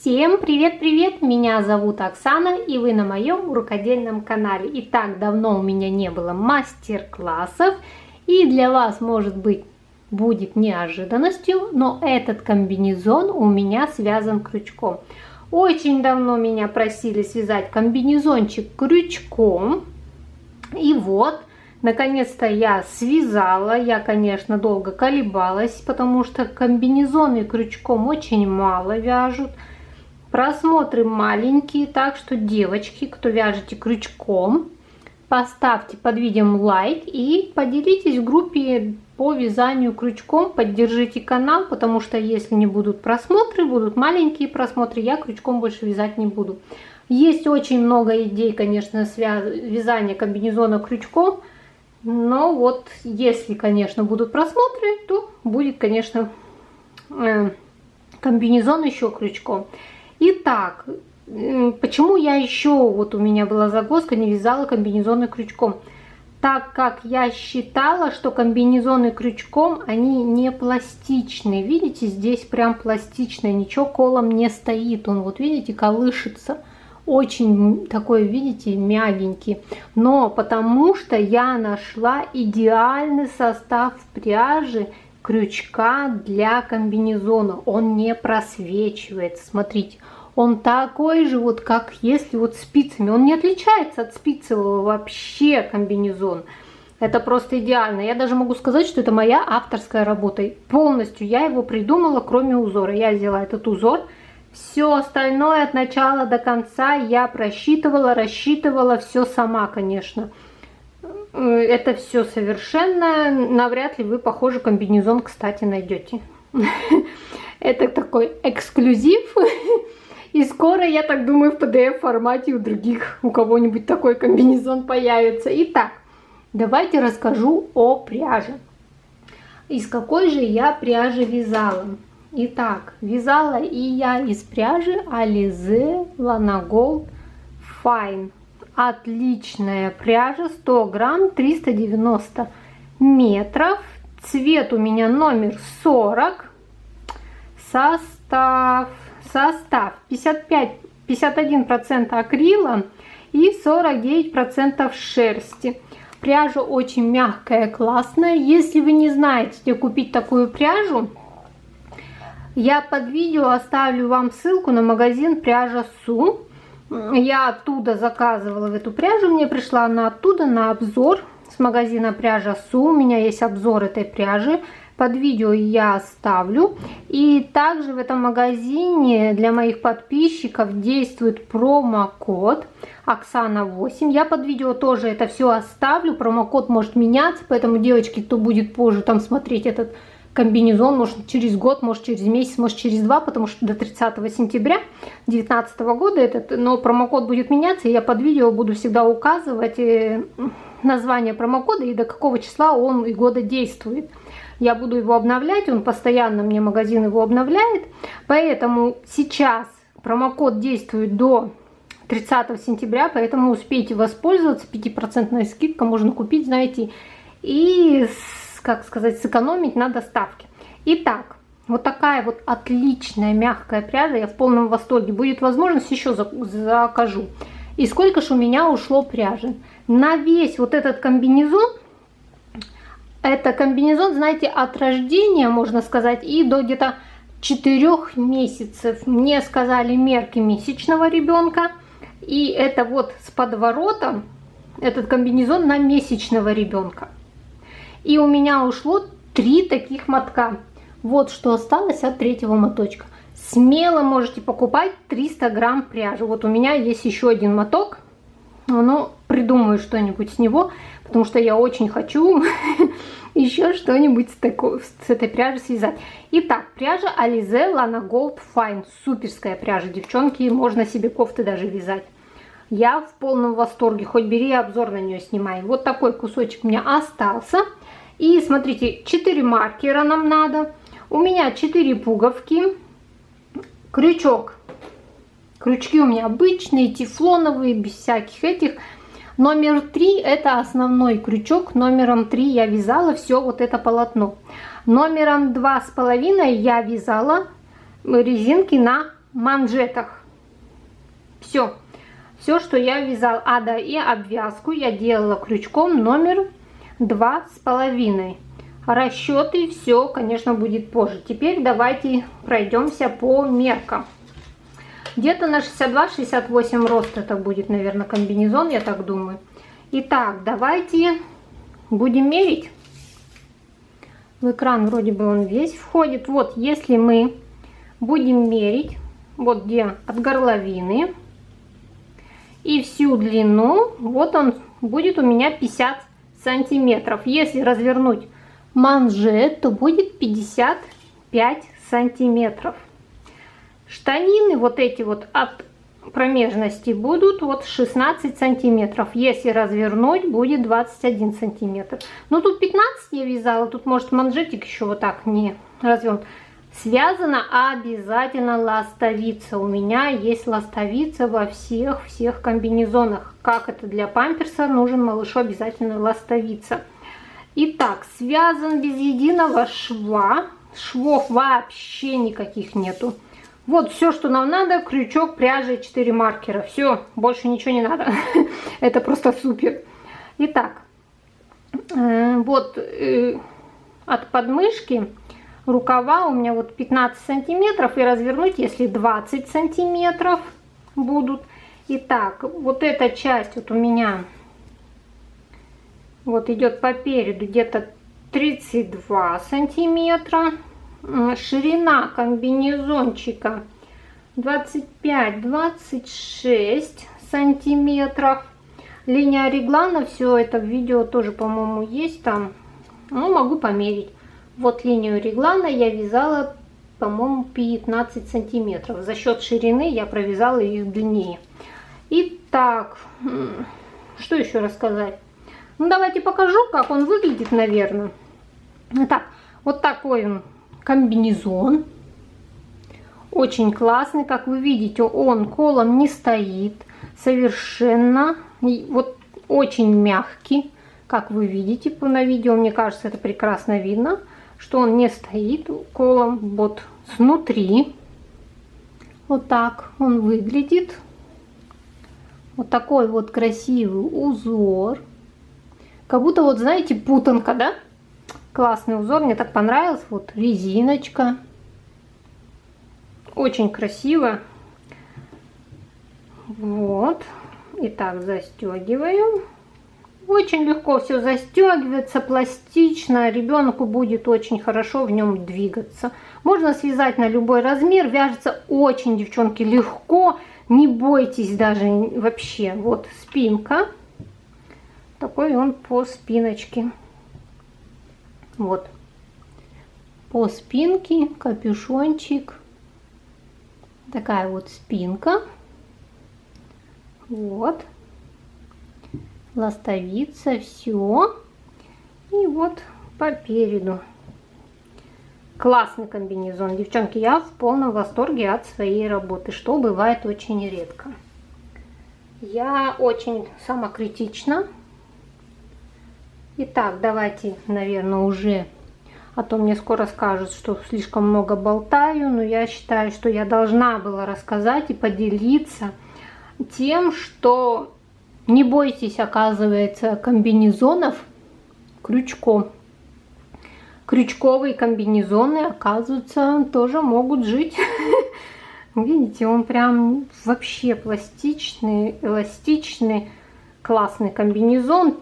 Всем привет-привет! Меня зовут Оксана, и вы на моем рукодельном канале. И так давно у меня не было мастер-классов, и для вас, может быть, будет неожиданностью, но этот комбинезон у меня связан крючком. Очень давно меня просили связать комбинезончик крючком, и вот, наконец-то я связала. Я, конечно, долго колебалась, потому что комбинезоны крючком очень мало вяжут. Просмотры маленькие, так что, девочки, кто вяжете крючком, поставьте под видео лайк и поделитесь в группе по вязанию крючком, поддержите канал, потому что если не будут просмотры, будут маленькие просмотры, я крючком больше вязать не буду. Есть очень много идей, конечно, вязания комбинезона крючком, но вот если, конечно, будут просмотры, то будет, конечно, комбинезон еще крючком. Итак, почему я еще, вот у меня была загвоздка, не вязала комбинезоны крючком? Так как я считала, что комбинезоны крючком, они не пластичные. Видите, здесь прям пластичное, ничего колом не стоит. Он, вот видите, колышется. Очень такой, видите, мягенький. Но потому что я нашла идеальный состав пряжи крючка для комбинезона. Он не просвечивается, смотрите. Он такой же, вот как если вот спицами. Он не отличается от спицевого вообще комбинезон. Это просто идеально. Я даже могу сказать, что это моя авторская работа. Полностью я его придумала, кроме узора. Я взяла этот узор. Все остальное от начала до конца я просчитывала, рассчитывала. Все сама, конечно. Это все совершенно. Навряд ли вы похожий комбинезон, кстати, найдете. Это такой эксклюзив. И скоро, я так думаю, в PDF формате у других, у кого-нибудь такой комбинезон появится. Итак, давайте расскажу о пряже. Из какой же я пряжи вязала? Итак, вязала и я из пряжи Alize Lana Gold Fine. Отличная пряжа, 100 грамм, 390 метров. Цвет у меня номер 40. Состав 51% акрила и 49% шерсти. Пряжа очень мягкая, классная. Если вы не знаете, где купить такую пряжу, я под видео оставлю вам ссылку на магазин Пряжа Су. Я оттуда заказывала в эту пряжу, мне пришла она оттуда на обзор с магазина Пряжа Су. У меня есть обзор этой пряжи. Под видео я оставлю. И также в этом магазине для моих подписчиков действует промокод Оксана 8. Я под видео тоже это все оставлю. Промокод может меняться, поэтому, девочки, кто будет позже там смотреть этот комбинезон, может через год, может через месяц, может через два, потому что до 30 сентября 2019 года этот, но промокод будет меняться, и я под видео буду всегда указывать название промокода и до какого числа он и года действует. Я буду его обновлять, он постоянно, мне магазин его обновляет, поэтому сейчас промокод действует до 30 сентября, поэтому успейте воспользоваться, 5% скидка, можно купить, знаете, и, как сказать, сэкономить на доставке. Итак, вот такая вот отличная мягкая пряжа, я в полном восторге. Будет возможность, еще закажу. И сколько же у меня ушло пряжи? На весь вот этот комбинезон, это комбинезон, знаете, от рождения, можно сказать, и до где-то 4 месяцев. Мне сказали мерки месячного ребенка, и это вот с подворотом, этот комбинезон на месячного ребенка. И у меня ушло 3 таких мотка. Вот что осталось от 3-го моточка. Смело можете покупать 300 грамм пряжи. Вот у меня есть еще один моток. Ну, придумаю что-нибудь с него, потому что я очень хочу еще что-нибудь с этой пряжей связать. Итак, пряжа Alize Lana Gold Fine. Суперская пряжа, девчонки. Можно себе кофты даже вязать. Я в полном восторге. Хоть бери обзор на нее снимай. Вот такой кусочек у меня остался. И смотрите, 4 маркера нам надо. У меня 4 пуговки. Крючок. Крючки у меня обычные, тефлоновые, без всяких этих. Номер 3 это основной крючок. Номером 3 я вязала все вот это полотно. Номером 2,5 я вязала резинки на манжетах. Все, что я вязала. А, да, и обвязку я делала крючком номер 2,5. Расчеты, все, конечно, будет позже. Теперь давайте пройдемся по меркам. Где-то на 62-68 рост это будет, наверное, комбинезон, я так думаю. Итак, давайте будем мерить. В экран вроде бы он весь входит. Вот, если мы будем мерить, вот где от горловины и всю длину, вот он будет у меня 50 сантиметров. Если развернуть манжет, то будет 55 сантиметров. Штанины вот эти вот от промежности будут вот 16 сантиметров. Если развернуть, будет 21 сантиметр. Ну тут 15 я вязала, тут может манжетик еще вот так не развернут. Связана обязательно ластовица. У меня есть ластовица во всех комбинезонах. Как это для памперса, нужен малышу обязательно ластовица. Итак, связан без единого шва. Швов вообще никаких нету. Вот все, что нам надо: крючок, пряжа и 4 маркера. Все, больше ничего не надо. Это просто супер. Итак, вот от подмышки рукава у меня вот 15 сантиметров. И развернуть, если 20 сантиметров будут. Итак, вот эта часть вот у меня вот идет по переду где-то 32 сантиметра. Ширина комбинезончика 25-26 сантиметров. Линия реглана, все это в видео тоже, по-моему, есть там. Ну, могу померить. Вот линию реглана я вязала, по-моему, 15 сантиметров. За счет ширины я провязала их длиннее. Итак, что еще рассказать? Ну, давайте покажу, как он выглядит, наверное. Итак, вот такой он комбинезон. Очень классный. Как вы видите, он колом не стоит. Совершенно. Вот очень мягкий. Как вы видите на видео, мне кажется, это прекрасно видно, что он не стоит колом. Вот снутри. Вот так он выглядит. Вот такой вот красивый узор. Как будто, вот знаете, путанка, да? Классный узор, мне так понравилось. Вот резиночка. Очень красиво. Вот. Итак, застегиваем. Очень легко все застегивается, пластично. Ребенку будет очень хорошо в нем двигаться. Можно связать на любой размер. Вяжется очень, девчонки, легко. Не бойтесь даже вообще. Вот спинка. Такой он по спиночке. Вот. По спинке капюшончик. Такая вот спинка. Вот. Ластовица, все. И вот по переду. Классный комбинезон. Девчонки, я в полном восторге от своей работы, что бывает очень редко. Я очень самокритична. Итак, давайте, наверное, уже, а то мне скоро скажут, что слишком много болтаю, но я считаю, что я должна была рассказать и поделиться тем, что не бойтесь, оказывается, комбинезонов крючком. Крючковые комбинезоны, оказывается, тоже могут жить. Видите, он прям вообще пластичный, эластичный, классный комбинезон.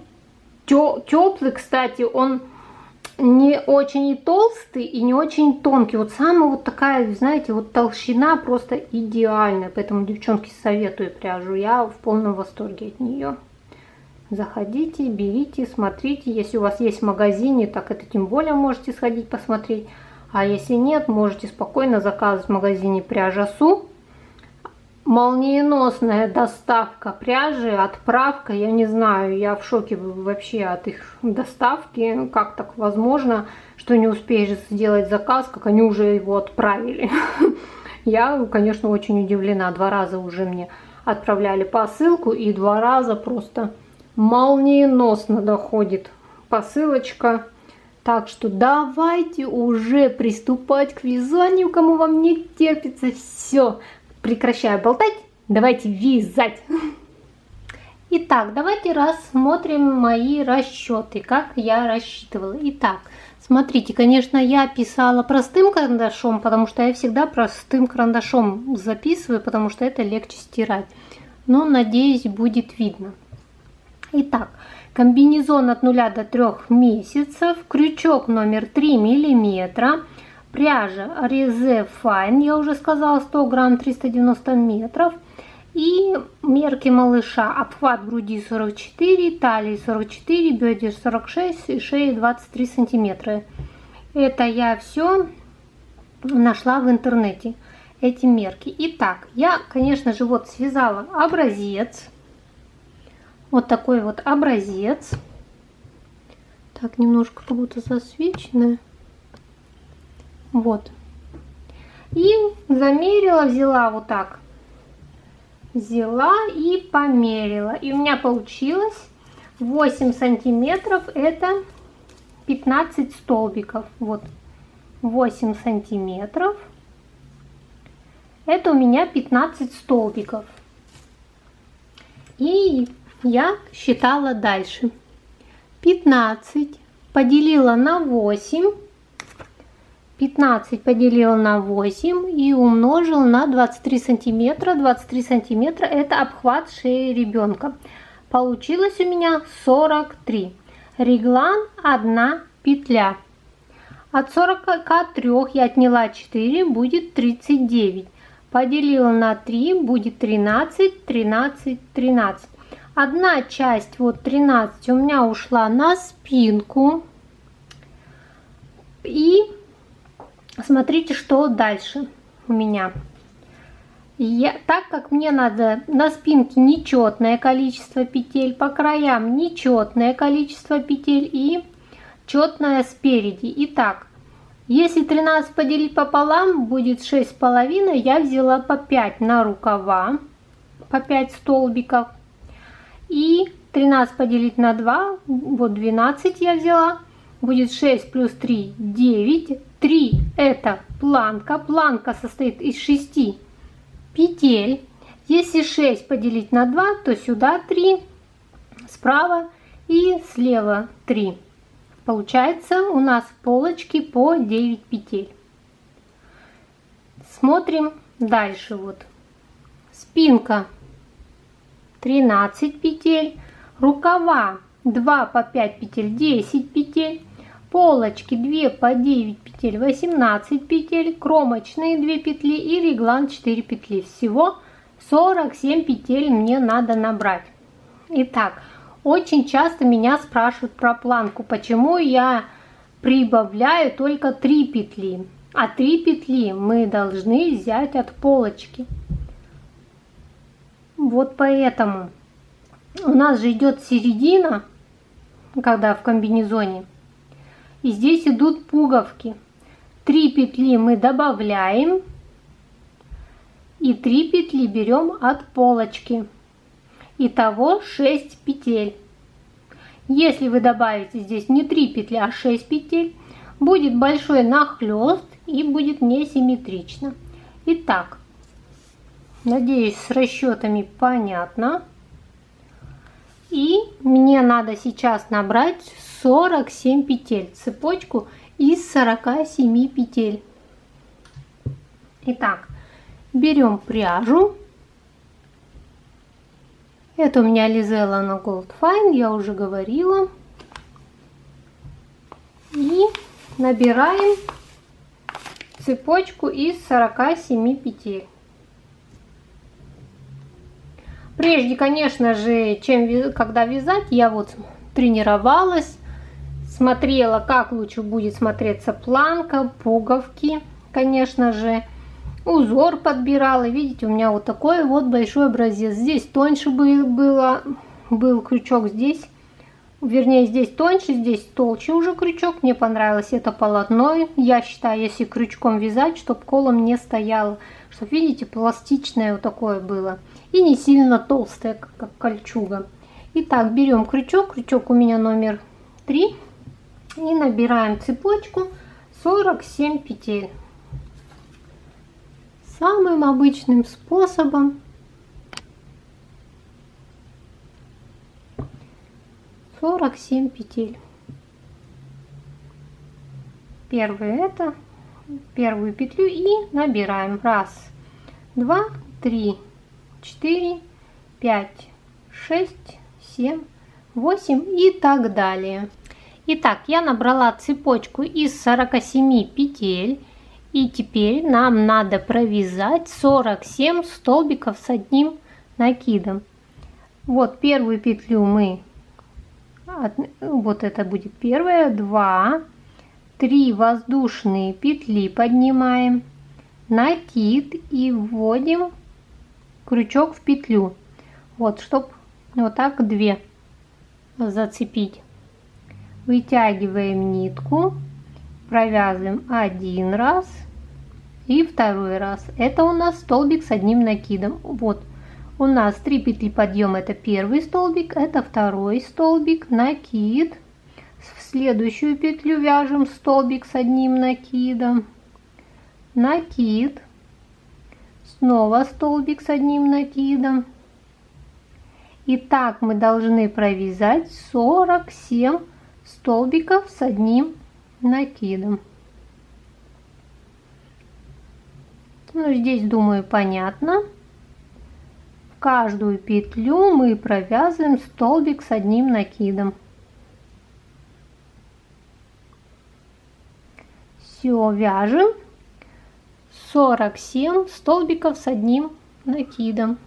Теплый, кстати, он не очень и толстый, и не очень тонкий. Вот самая вот такая, знаете, вот толщина просто идеальная. Поэтому, девчонки, советую пряжу. Я в полном восторге от нее. Заходите, берите, смотрите. Если у вас есть в магазине, так это тем более можете сходить посмотреть. А если нет, можете спокойно заказывать в магазине Пряжа Су. Молниеносная доставка пряжи, отправка, я не знаю, я в шоке вообще от их доставки. Как так возможно, что не успеешь сделать заказ, как они уже его отправили? Я, конечно, очень удивлена. 2 раза уже мне отправляли посылку, и 2 раза просто молниеносно доходит посылочка. Так что давайте уже приступать к вязанию, кому вам не терпится. Все, прекращаю болтать, давайте вязать. Итак, давайте рассмотрим мои расчеты, как я рассчитывала. Итак, смотрите, конечно, я писала простым карандашом, потому что я всегда простым карандашом записываю, потому что это легче стирать. Но, надеюсь, будет видно. Итак, комбинезон от 0 до 3 месяцев, крючок номер 3 миллиметра, пряжа Alize Fine, я уже сказала, 100 грамм, 390 метров. И мерки малыша: обхват груди 44, талии 44, бедер 46 и шеи 23 сантиметра. Это я все нашла в интернете, эти мерки. Итак, я, конечно же, вот связала образец. Вот такой вот образец. Так, немножко как будто засвеченное. Вот. И замерила, взяла вот так. Взяла и померила. И у меня получилось 8 сантиметров, это 15 столбиков. Вот 8 сантиметров, это у меня 15 столбиков. И я считала дальше. 15 поделила на 8. 15 поделила на 8 и умножила на 23 сантиметра. 23 сантиметра это обхват шеи ребенка. Получилось у меня 43. Реглан 1 петля. От 43 я отняла 4, будет 39. Поделила на 3, будет 13, 13, 13. Одна часть, вот 13, у меня ушла на спинку. И смотрите, что дальше у меня. Так как мне надо на спинке нечетное количество петель, по краям нечетное количество петель и четное спереди. Итак, если 13 поделить пополам, будет 6,5. Я взяла по 5 на рукава, по 5 столбиков. И 13 поделить на 2, вот 12 я взяла. Будет 6 плюс 3, 9. 3 это планка. Планка состоит из 6 петель. Если 6 поделить на 2, то сюда 3, справа и слева 3. Получается у нас полочки по 9 петель. Смотрим дальше. Вот спинка 13 петель, рукава 2 по 5 петель, 10 петель, полочки 2 по 9 петель, 18 петель, кромочные 2 петли и реглан 4 петли. Всего 47 петель мне надо набрать. Итак, очень часто меня спрашивают про планку, почему я прибавляю только 3 петли, а 3 петли мы должны взять от полочки. Вот поэтому у нас же идет середина, когда в комбинезоне, и здесь идут пуговки. 3 петли мы добавляем и 3 петли берем от полочки. Итого 6 петель. Если вы добавите здесь не 3 петли, а 6 петель, будет большой нахлёст и будет несимметрично. Итак, надеюсь, с расчетами понятно. И мне надо сейчас набрать 47 петель, цепочку из 47 петель. Итак, берем пряжу. Это у меня Alize Lana Gold Fine, я уже говорила. И набираем цепочку из 47 петель. Прежде, конечно же, когда вязать, я вот тренировалась, смотрела, как лучше будет смотреться планка, пуговки, конечно же. Узор подбирала. Видите, у меня вот такой вот большой образец. Здесь тоньше был крючок, здесь, вернее, здесь тоньше, здесь толще уже крючок. Мне понравилось это полотно. Я считаю, если крючком вязать, чтобы колом не стояло. Чтобы, видите, пластичное вот такое было. И не сильно толстое, как кольчуга. Итак, берем крючок. Крючок у меня номер 3. И набираем цепочку 47 петель. самым обычным способом. 47 петель. Первую петлю и набираем 1, 2, 3, 4, 5, 6, 7, 8 и так далее. Итак, я набрала цепочку из 47 петель, и теперь нам надо провязать 47 столбиков с одним накидом. Вот первую петлю мы, вот это будет первая, 2, 3 воздушные петли поднимаем, накид и вводим крючок в петлю. Вот, чтобы вот так 2 зацепить. Вытягиваем нитку, провязываем 1 раз и 2 раз. Это у нас столбик с одним накидом. Вот у нас 3 петли подъема, это первый столбик, это второй столбик, накид. В следующую петлю вяжем столбик с одним накидом, накид, снова столбик с одним накидом. И так мы должны провязать 47 столбиков с одним накидом. Ну, здесь, думаю, понятно. В каждую петлю мы провязываем столбик с одним накидом. Все, вяжем 47 столбиков с одним накидом.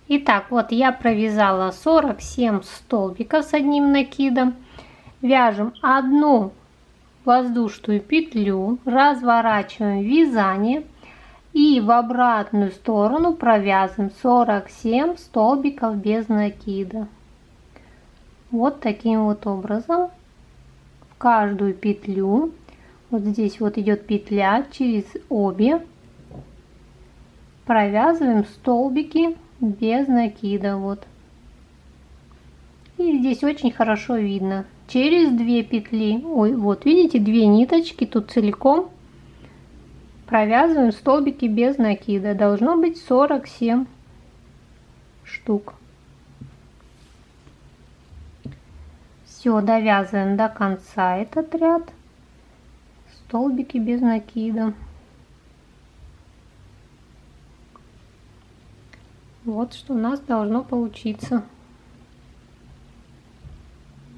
Итак, вот я провязала 47 столбиков с одним накидом. Вяжем одну воздушную петлю, разворачиваем вязание и в обратную сторону провязываем 47 столбиков без накида. Вот таким вот образом. В каждую петлю, вот здесь вот идет петля, через обе провязываем столбики без накида. Вот. И здесь очень хорошо видно. Через 2 петли, ой, вот видите, 2 ниточки тут целиком провязываем столбики без накида. Должно быть 47 штук. Все, довязываем до конца этот ряд. Столбики без накида. Вот что у нас должно получиться.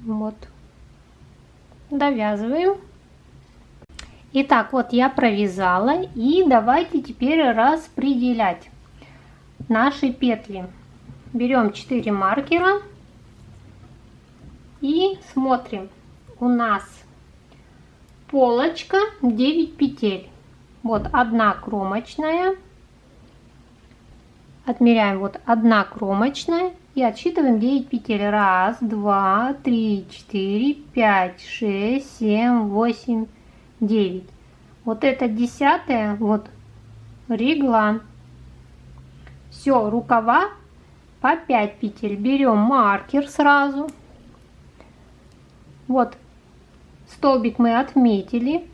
Вот. Довязываем. Итак, вот я провязала. И давайте теперь распределять наши петли. Берем 4 маркера. И смотрим. У нас полочка 9 петель. Вот 1 кромочная. Отмеряем вот 1 кромочная и отсчитываем 9 петель. 1, 2, 3, 4, 5, 6, 7, 8, 9. Вот это 10-е, вот реглан. Все, рукава по 5 петель. Берем маркер сразу. Вот столбик мы отметили.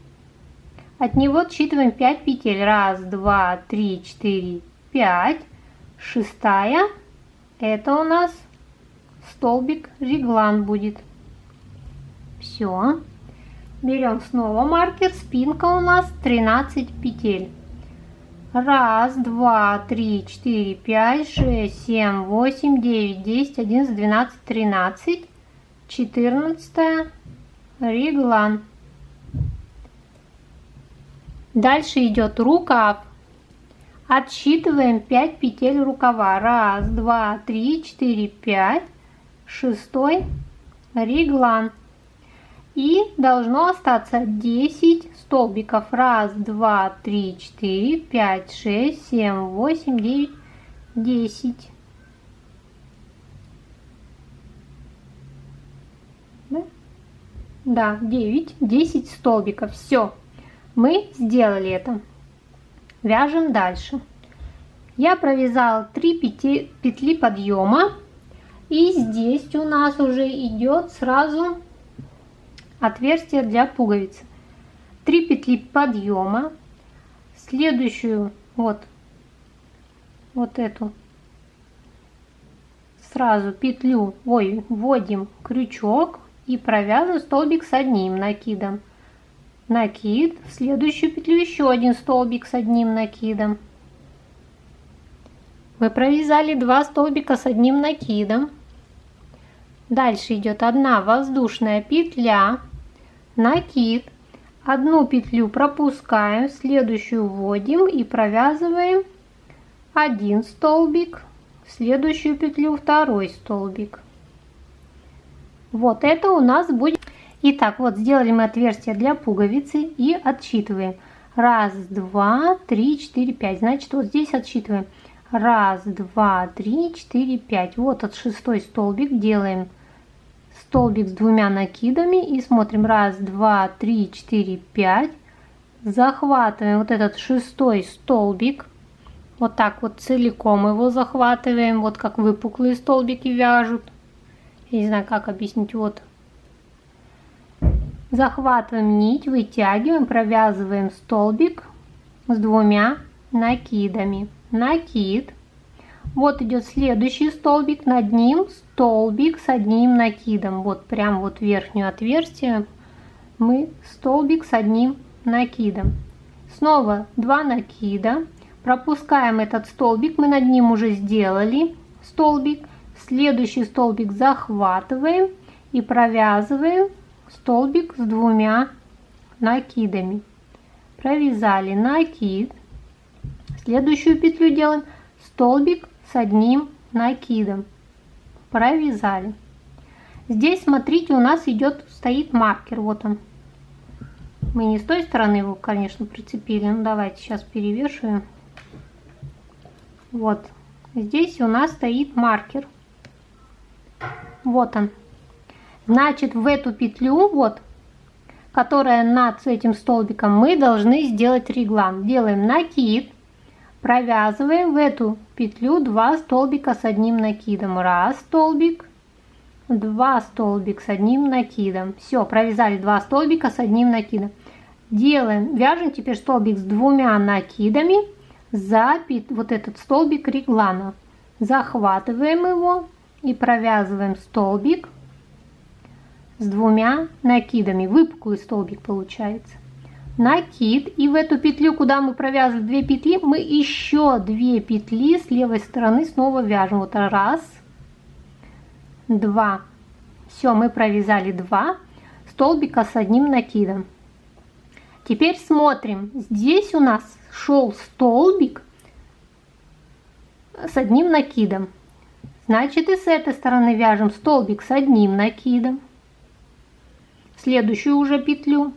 От него отсчитываем 5 петель. 1, 2, 3, 4, 5. 6-я, это у нас столбик реглан будет. Все. Берем снова маркер. Спинка у нас 13 петель. 1, 2, 3, 4, 5, 6, 7, 8, 9, 10, 11, 12, 13. 14 реглан. Дальше идет рукав. Отсчитываем 5 петель рукава. 1, 2, 3, 4, 5. 6-й реглан. И должно остаться 10 столбиков. 1, 2, 3, 4, 5, 6, 7, 8, 9, 10. Да, 9, 10 столбиков. Все, мы сделали это. Вяжем дальше. Я провязала 3 петли подъема. И здесь у нас уже идет сразу отверстие для пуговицы. 3 петли подъема. следующую вот эту сразу петлю, вводим крючок и провязываем столбик с одним накидом. Накид, в следующую петлю еще один столбик с одним накидом. Мы провязали 2 столбика с одним накидом. Дальше идет 1 воздушная петля, накид, 1 петлю пропускаем, следующую вводим и провязываем 1 столбик, в следующую петлю 2 столбик. Вот это у нас будет. Итак, вот сделали мы отверстие для пуговицы и отсчитываем. 1, 2, 3, 4, 5. Значит, вот здесь отсчитываем. 1, 2, 3, 4, 5. Вот от 6 столбик делаем столбик с 2 накидами и смотрим. 1, 2, 3, 4, 5. Захватываем вот этот 6 столбик. Вот так вот целиком его захватываем. Вот как выпуклые столбики вяжут. Я не знаю, как объяснить. Вот. Захватываем нить, вытягиваем, провязываем столбик с 2 накидами. Накид. Вот идет следующий столбик, над ним столбик с 1 накидом. Вот прям вот верхнее отверстие мы столбик с 1 накидом. Снова 2 накида. Пропускаем этот столбик, мы над ним уже сделали столбик. Следующий столбик захватываем и провязываем столбик с 2 накидами. Провязали накид. Следующую петлю делаем столбик с 1 накидом. Провязали. Здесь, смотрите, у нас стоит маркер. Вот он. Мы не с той стороны его, конечно, прицепили. Ну, давайте сейчас перевешиваем. Вот. Здесь у нас стоит маркер. Вот он. Значит, в эту петлю, вот, которая над этим столбиком, мы должны сделать реглан. Делаем накид, провязываем в эту петлю 2 столбика с 1 накидом. 1 столбик, 2 столбик с 1 накидом. Все, провязали 2 столбика с 1 накидом. Вяжем теперь столбик с 2 накидами за вот этот столбик реглана. Захватываем его и провязываем столбик с 2 накидами. Выпуклый столбик получается. Накид, и в эту петлю, куда мы провязывали 2 петли, мы еще 2 петли с левой стороны снова вяжем. Вот 1, 2. Все, мы провязали 2 столбика с 1 накидом. Теперь смотрим. Здесь у нас шел столбик с 1 накидом. Значит, и с этой стороны вяжем столбик с 1 накидом. Следующую уже петлю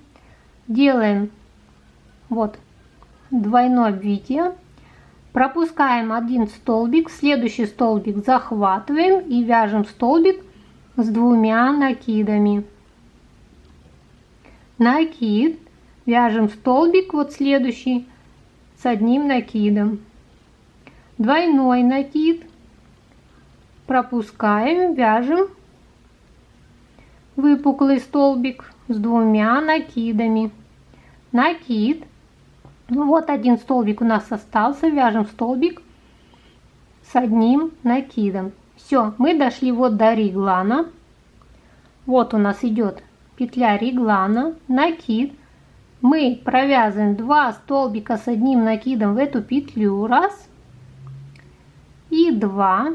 делаем вот двойное обвитие, пропускаем 1 столбик, следующий столбик захватываем и вяжем столбик с 2 накидами. Накид, вяжем столбик вот следующий с 1 накидом. Двойной накид, пропускаем, вяжем выпуклый столбик с 2 накидами. Накид. Вот 1 столбик у нас остался, вяжем столбик с 1 накидом. Все, мы дошли вот до реглана. Вот у нас идет петля реглана, накид. Мы провязываем 2 столбика с 1 накидом в эту петлю. 1 и 2.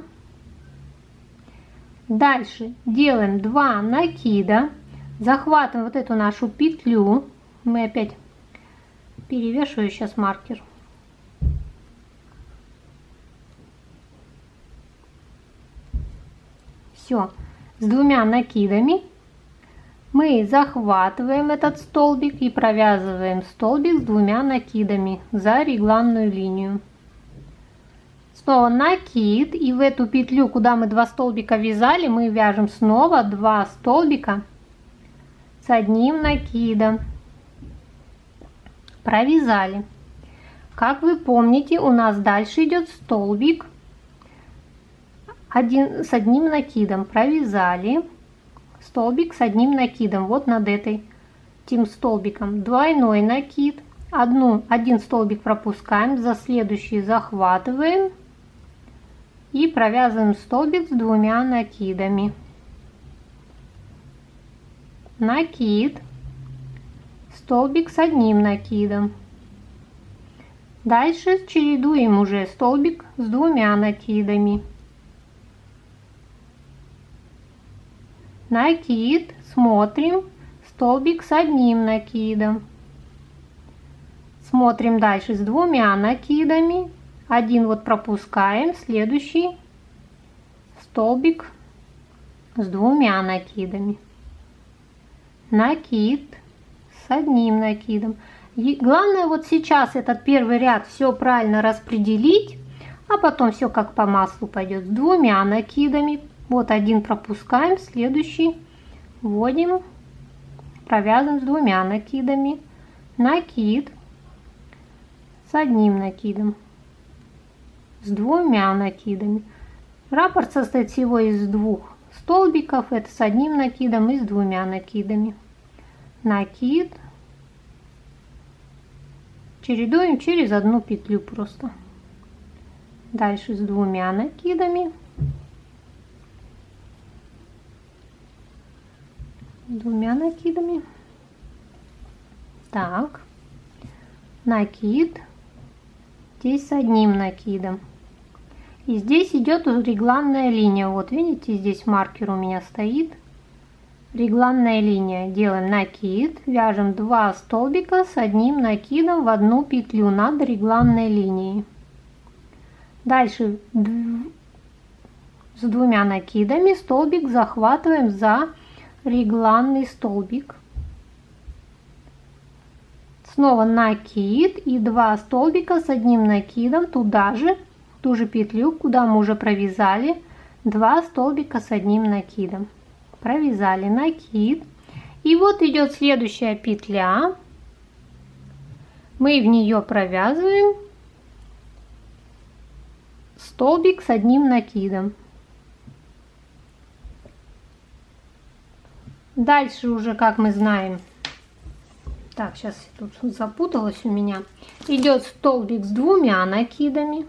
Дальше делаем 2 накида, захватываем вот эту нашу петлю. Мы опять перевешиваю сейчас маркер. Все, с 2 накидами мы захватываем этот столбик и провязываем столбик с 2 накидами за регланную линию. Снова накид, и в эту петлю, куда мы 2 столбика вязали, мы вяжем снова 2 столбика с 1 накидом. Провязали. Как вы помните, у нас дальше идет столбик с 1 накидом. Провязали столбик с 1 накидом вот над этим столбиком. Двойной накид, один столбик пропускаем, за следующий захватываем и провязываем столбик с 2 накидами. Накид, столбик с 1 накидом. Дальше чередуем уже столбик с 2 накидами. Накид, смотрим, столбик с 1 накидом. Смотрим дальше с 2 накидами. Один вот пропускаем, следующий столбик с 2 накидами. Накид с 1 накидом. И главное вот сейчас этот первый ряд все правильно распределить, а потом все как по маслу пойдет. С 2 накидами. Вот один пропускаем, следующий вводим, провязываем с 2 накидами. Накид с 1 накидом. С 2 накидами. Раппорт состоит всего из 2 столбиков. Это с 1 накидом и с 2 накидами. Накид. Чередуем через 1 петлю просто. Дальше с 2 накидами. 2 накидами. Так. Накид. Здесь с 1 накидом. И здесь идет регланная линия. Вот видите, здесь маркер у меня стоит. Регланная линия. Делаем накид, вяжем 2 столбика с 1 накидом в 1 петлю над регланной линией. Дальше с 2 накидами столбик захватываем за регланный столбик. Снова накид и 2 столбика с 1 накидом туда же, в ту же петлю, куда мы уже провязали, 2 столбика с 1 накидом. Провязали накид. И вот идет следующая петля. Мы в нее провязываем столбик с 1 накидом. Дальше уже, как мы знаем, так, сейчас тут запуталась у меня, идет столбик с 2 накидами.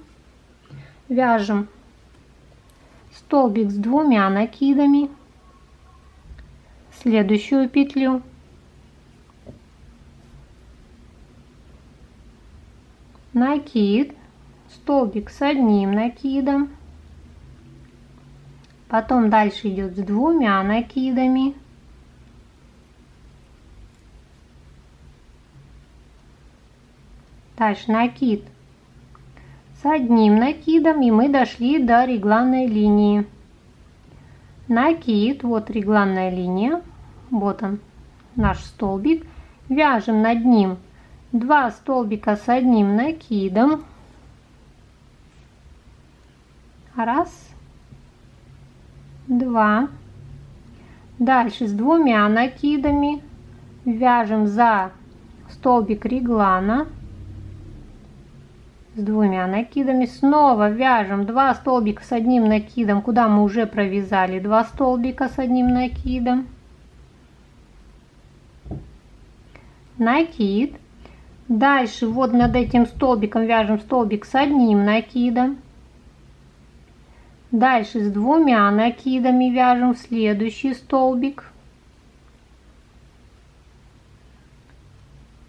Вяжем столбик с 2 накидами. Следующую петлю. Накид, столбик с 1 накидом. Потом дальше идет с 2 накидами. Дальше накид с 1 накидом, и мы дошли до регланной линии. Накид, вот регланная линия, вот он, наш столбик. Вяжем над ним 2 столбика с 1 накидом. Раз, два. Дальше с 2 накидами вяжем за столбик реглана. С 2 накидами снова вяжем 2 столбика с 1 накидом, куда мы уже провязали 2 столбика с 1 накидом. Накид. Дальше вот над этим столбиком вяжем столбик с 1 накидом. Дальше с 2 накидами вяжем в следующий столбик.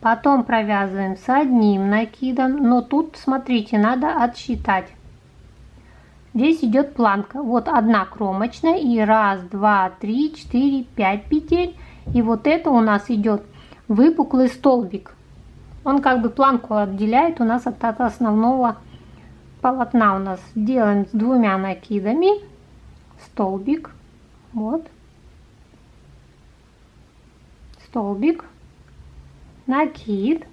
Потом провязываем с 1 накидом, но тут, смотрите, надо отсчитать. Здесь идет планка. Вот 1 кромочная и 1, 2, 3, 4, 5 петель. И вот это у нас идет выпуклый столбик. Он как бы планку отделяет у нас от основного полотна. У нас делаем с 2 накидами столбик. Вот. Столбик. Накид.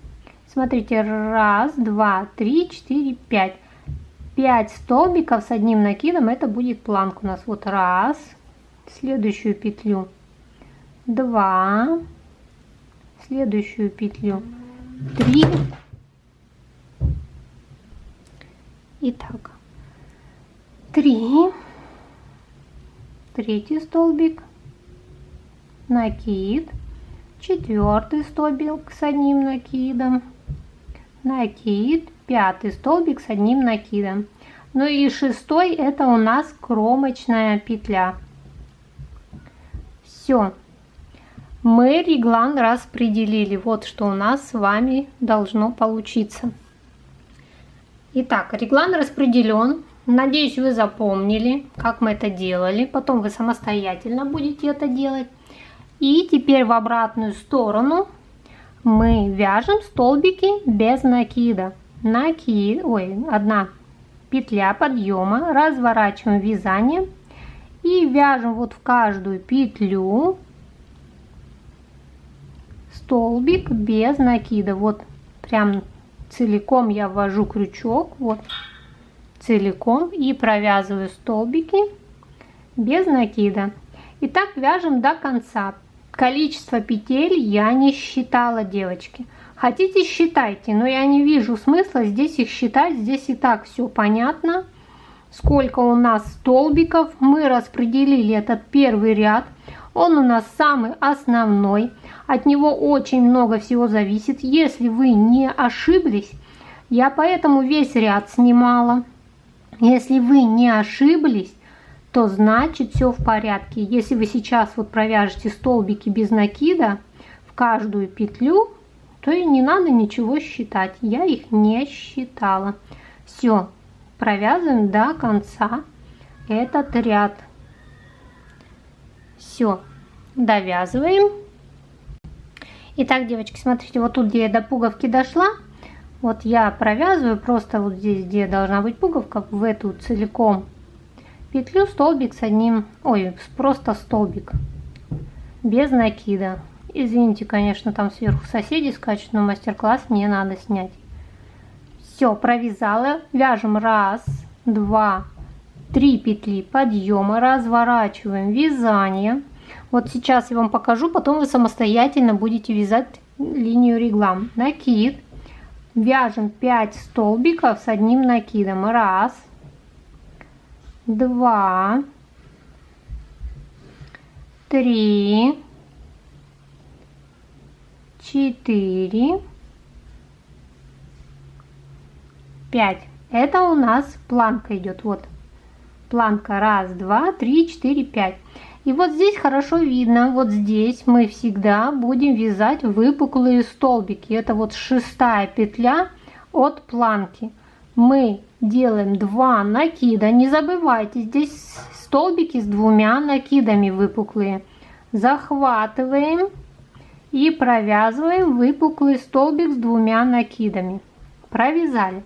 Смотрите, 1, 2, 3, 4, 5. 5 столбиков с 1 накидом, это будет планка у нас. Вот 1, следующую петлю 2, следующую петлю 3. Итак, 3, третий столбик, накид, 4 столбик с 1 накидом, накид, 5 столбик с одним накидом. Ну и 6 это у нас кромочная петля. Все. Мы реглан распределили. Вот что у нас с вами должно получиться. Итак, реглан распределен. Надеюсь, вы запомнили, как мы это делали. Потом вы самостоятельно будете это делать. И теперь в обратную сторону мы вяжем столбики без накида. Накид, одна петля подъема, разворачиваем вязание и вяжем вот в каждую петлю столбик без накида. Вот прям целиком я ввожу крючок, вот целиком, и провязываю столбики без накида. И так вяжем до конца. Количество петель я не считала, девочки. Хотите, считайте, но я не вижу смысла здесь их считать. Здесь и так все понятно. Сколько у нас столбиков. Мы распределили этот первый ряд. Он у нас самый основной. От него очень много всего зависит. Если вы не ошиблись, я поэтому весь ряд снимала. Если вы не ошиблись, то значит все в порядке. Если вы сейчас вот провяжете столбики без накида в каждую петлю, то и не надо ничего считать. Я их не считала. Все, провязываем до конца этот ряд. Все, довязываем. Итак, девочки, смотрите, вот тут, где я до пуговки дошла, вот я провязываю просто вот здесь, где должна быть пуговка, в эту целиком петлю столбик с одним, просто столбик без накида. Извините, конечно, там сверху соседи скачут, но мастер-класс мне надо снять. Все, провязала. Вяжем 1, 2, 3 петли подъема, разворачиваем вязание. Вот сейчас я вам покажу, потом вы самостоятельно будете вязать линию реглан. Накид. Вяжем 5 столбиков с одним накидом. 1, 2, 3, 4, 5. Это у нас планка идет. Вот планка 1, 2, 3, 4, 5. И вот здесь хорошо видно, вот здесь мы всегда будем вязать выпуклые столбики. Это вот 6-я петля от планки. Мы делаем 2 накида. Не забывайте, здесь столбики с 2 накидами выпуклые. Захватываем и провязываем выпуклый столбик с 2 накидами. Провязали.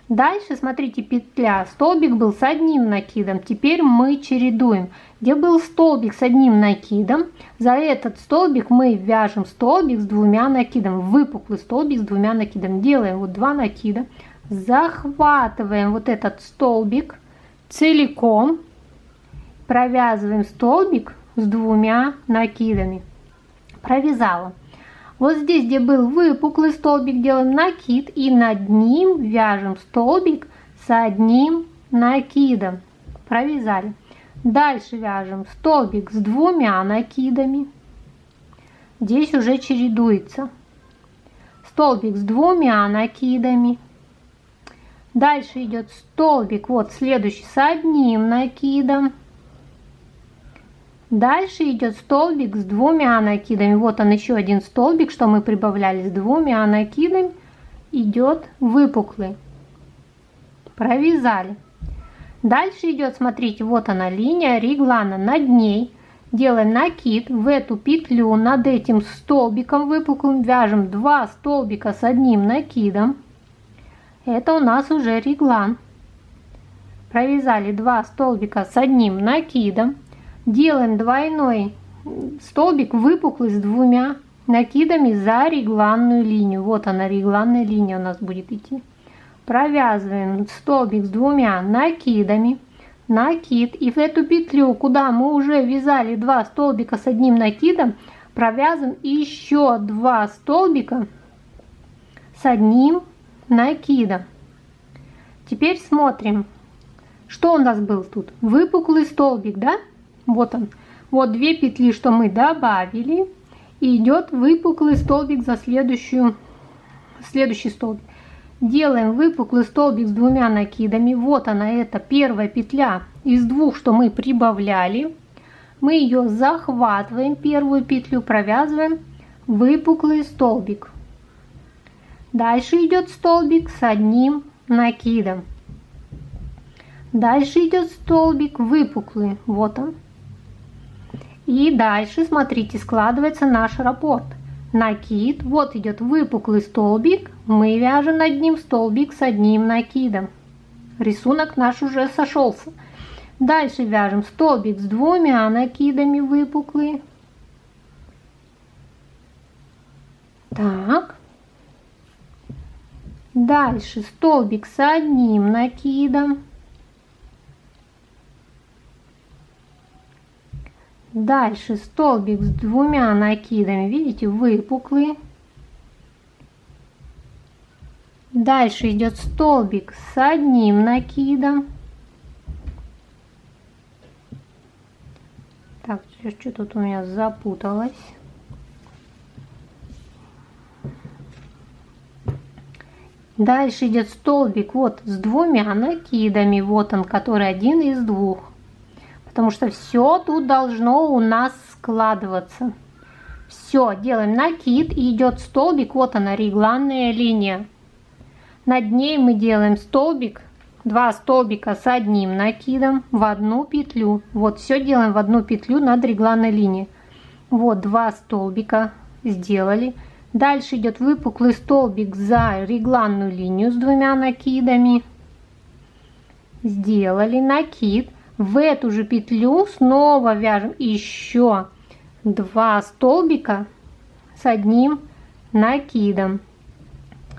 Дальше, смотрите, петля, столбик был с одним накидом. Теперь мы чередуем. Где был столбик с одним накидом, за этот столбик мы вяжем столбик с 2 накидом. Выпуклый столбик с 2 накидом. Делаем вот 2 накида. Захватываем вот этот столбик целиком. Провязываем столбик с 2 накидами. Провязала. Вот здесь, где был выпуклый столбик, делаем накид и над ним вяжем столбик с одним накидом. Провязали. Дальше вяжем столбик с 2 накидами. Здесь уже чередуется. Столбик с 2 накидами. Дальше идет столбик, вот следующий, с одним накидом. Дальше идет столбик с 2 накидами. Вот он, еще один столбик, что мы прибавляли с 2 накидами. Идет выпуклый. Провязали. Дальше идет, смотрите, вот она линия реглана. Над ней делаем накид в эту петлю. Над этим столбиком выпуклым вяжем 2 столбика с одним накидом. Это у нас уже реглан. Провязали 2 столбика с одним накидом. Делаем двойной столбик выпуклый с 2 накидами за регланную линию. Вот она, регланная линия у нас будет идти. Провязываем столбик с 2 накидами. Накид. И в эту петлю, куда мы уже вязали 2 столбика с одним накидом, провязываем еще 2 столбика с одним накидом. Теперь смотрим, что у нас был тут. Выпуклый столбик, да? Вот он. Вот 2 петли, что мы добавили. И идет выпуклый столбик за следующий столбик. Делаем выпуклый столбик с 2 накидами. Вот она, это первая петля из 2, что мы прибавляли. Мы ее захватываем, первую петлю провязываем, выпуклый столбик. Дальше идет столбик с 1 накидом. Дальше идет столбик выпуклый, вот он. И дальше, смотрите, складывается наш раппорт. Накид, вот идет выпуклый столбик, мы вяжем над ним столбик с 1 накидом. Рисунок наш уже сошелся. Дальше вяжем столбик с 2 накидами выпуклый. Так. Дальше столбик с 1 накидом. Дальше столбик с 2 накидами, видите, выпуклый. Дальше идет столбик с 1 накидом. Так, что тут у меня запуталось. Дальше идет столбик вот с 2 накидами, вот он, который один из 2. Потому что все тут должно у нас складываться. Все, делаем накид и идет столбик, вот она, регланная линия. Над ней мы делаем столбик, 2 столбика с 1 накидом в 1 петлю. Вот, все делаем в 1 петлю над регланной линией. Вот, 2 столбика сделали. Дальше идет выпуклый столбик за регланную линию с 2 накидами. Сделали накид. В эту же петлю снова вяжем еще 2 столбика с 1 накидом.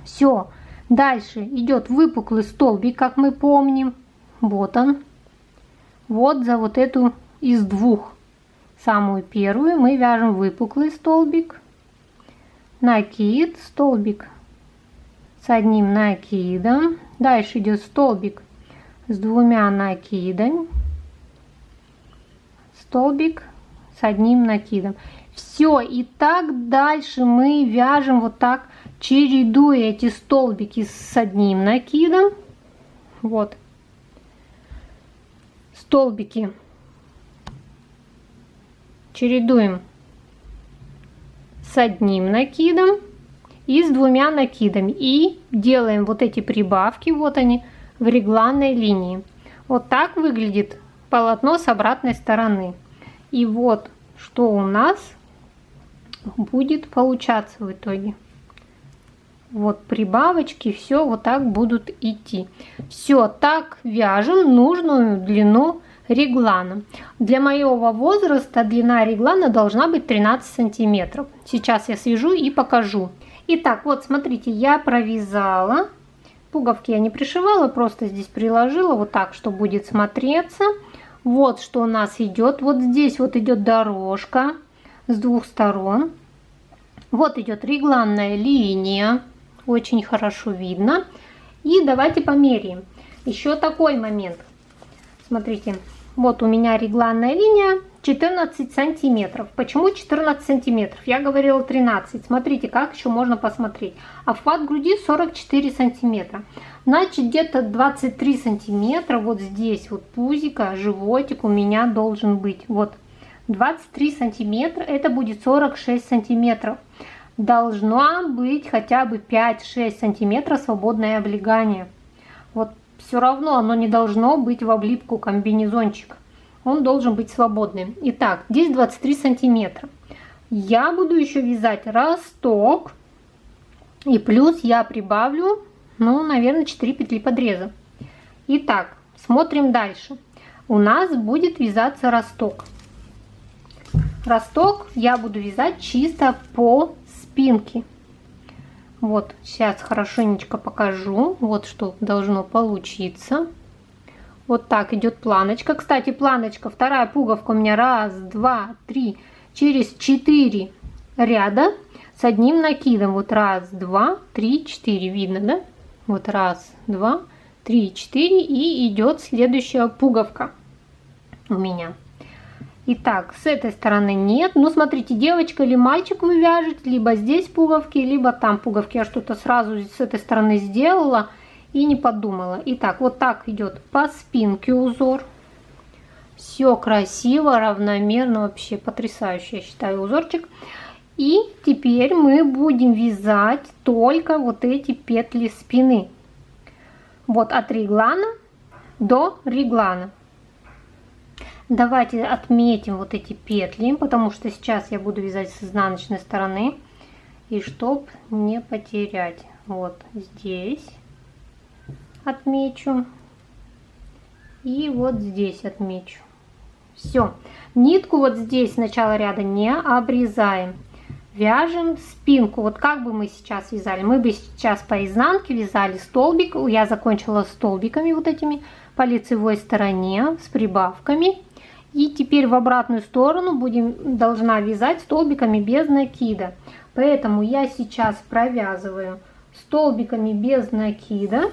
Все. Дальше идет выпуклый столбик, как мы помним. Вот он. Вот за вот эту из 2. Самую первую мы вяжем выпуклый столбик. Накид, столбик с 1 накидом. Дальше идет столбик с 2 накидами. Столбик с 1 накидом. Все, и так дальше мы вяжем вот так, чередуя эти столбики с 1 накидом. Вот. Столбики чередуем с 1 накидом и с 2 накидами. И делаем вот эти прибавки, вот они, в регланной линии. Вот так выглядит полотно с обратной стороны. И вот что у нас будет получаться в итоге. Вот прибавочки, все вот так будут идти. Все так вяжем нужную длину реглана. Для моего возраста длина реглана должна быть 13 сантиметров. Сейчас я свяжу и покажу. Итак, вот смотрите, я провязала. Пуговки я не пришивала, просто здесь приложила вот так, что будет смотреться. Вот что у нас идет. Вот здесь вот идет дорожка с 2 сторон. Вот идет регланная линия. Очень хорошо видно. И давайте померяем. Еще такой момент. Смотрите, вот у меня регланная линия 14 сантиметров. Почему 14 сантиметров? Я говорила 13. Смотрите, как еще можно посмотреть. Обхват груди 44 сантиметра. Значит, где-то 23 сантиметра вот здесь вот пузико, животик у меня должен быть. Вот 23 сантиметра, это будет 46 сантиметров. Должно быть хотя бы 5-6 сантиметров свободное облегание. Вот все равно оно не должно быть в облипку комбинезончик. Он должен быть свободным. Итак, здесь 23 сантиметра. Я буду еще вязать росток. И плюс я прибавлю, ну, наверное, 4 петли подреза. Итак, смотрим дальше. У нас будет вязаться росток. Росток я буду вязать чисто по спинке. Вот, сейчас хорошенечко покажу. Вот что должно получиться. Вот так идет планочка. Кстати, планочка, вторая пуговка у меня 1, 2, 3, через 4 ряда с 1 накидом. Вот 1, 2, 3, 4. Видно, да? Вот 1, 2, 3, 4. И идет следующая пуговка у меня. Итак, с этой стороны нет. Ну, смотрите, девочка или мальчик вы вяжете, либо здесь пуговки, либо там пуговки. Я что-то сразу с этой стороны сделала и не подумала. Итак, вот так идет по спинке узор. Все красиво, равномерно, вообще потрясающий, я считаю, узорчик. И теперь мы будем вязать только вот эти петли спины. Вот от реглана до реглана. Давайте отметим вот эти петли, потому что сейчас я буду вязать с изнаночной стороны. И чтоб не потерять. Вот здесь отмечу. И вот здесь отмечу. Все. Нитку вот здесь с начала ряда не обрезаем. Вяжем спинку. Вот как бы мы сейчас вязали. Мы бы сейчас по изнанке вязали столбик. Я закончила столбиками вот этими по лицевой стороне с прибавками. И теперь в обратную сторону должна вязать столбиками без накида. Поэтому я сейчас провязываю столбиками без накида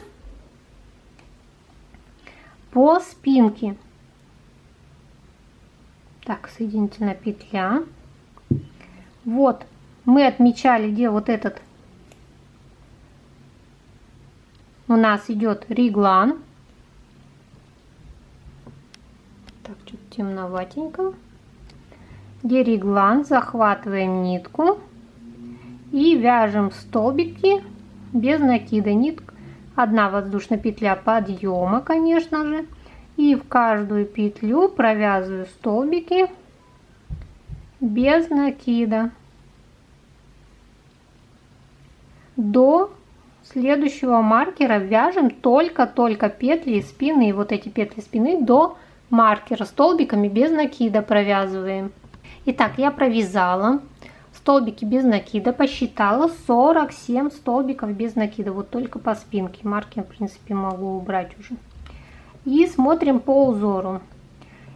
по спинке. Так, соединительная петля. Вот мы отмечали, где вот этот у нас идет реглан. Так, что-то темноватенько. Где реглан, захватываем нитку и вяжем столбики без накида. Нитка, одна воздушная петля подъема, конечно же, и в каждую петлю провязываю столбики без накида до следующего маркера. Вяжем только петли спины, вот эти петли спины до маркера столбиками без накида провязываем. Итак, я провязала столбики без накида, посчитала 47 столбиков без накида, вот только по спинке. Маркер, в принципе, могу убрать уже. И смотрим по узору.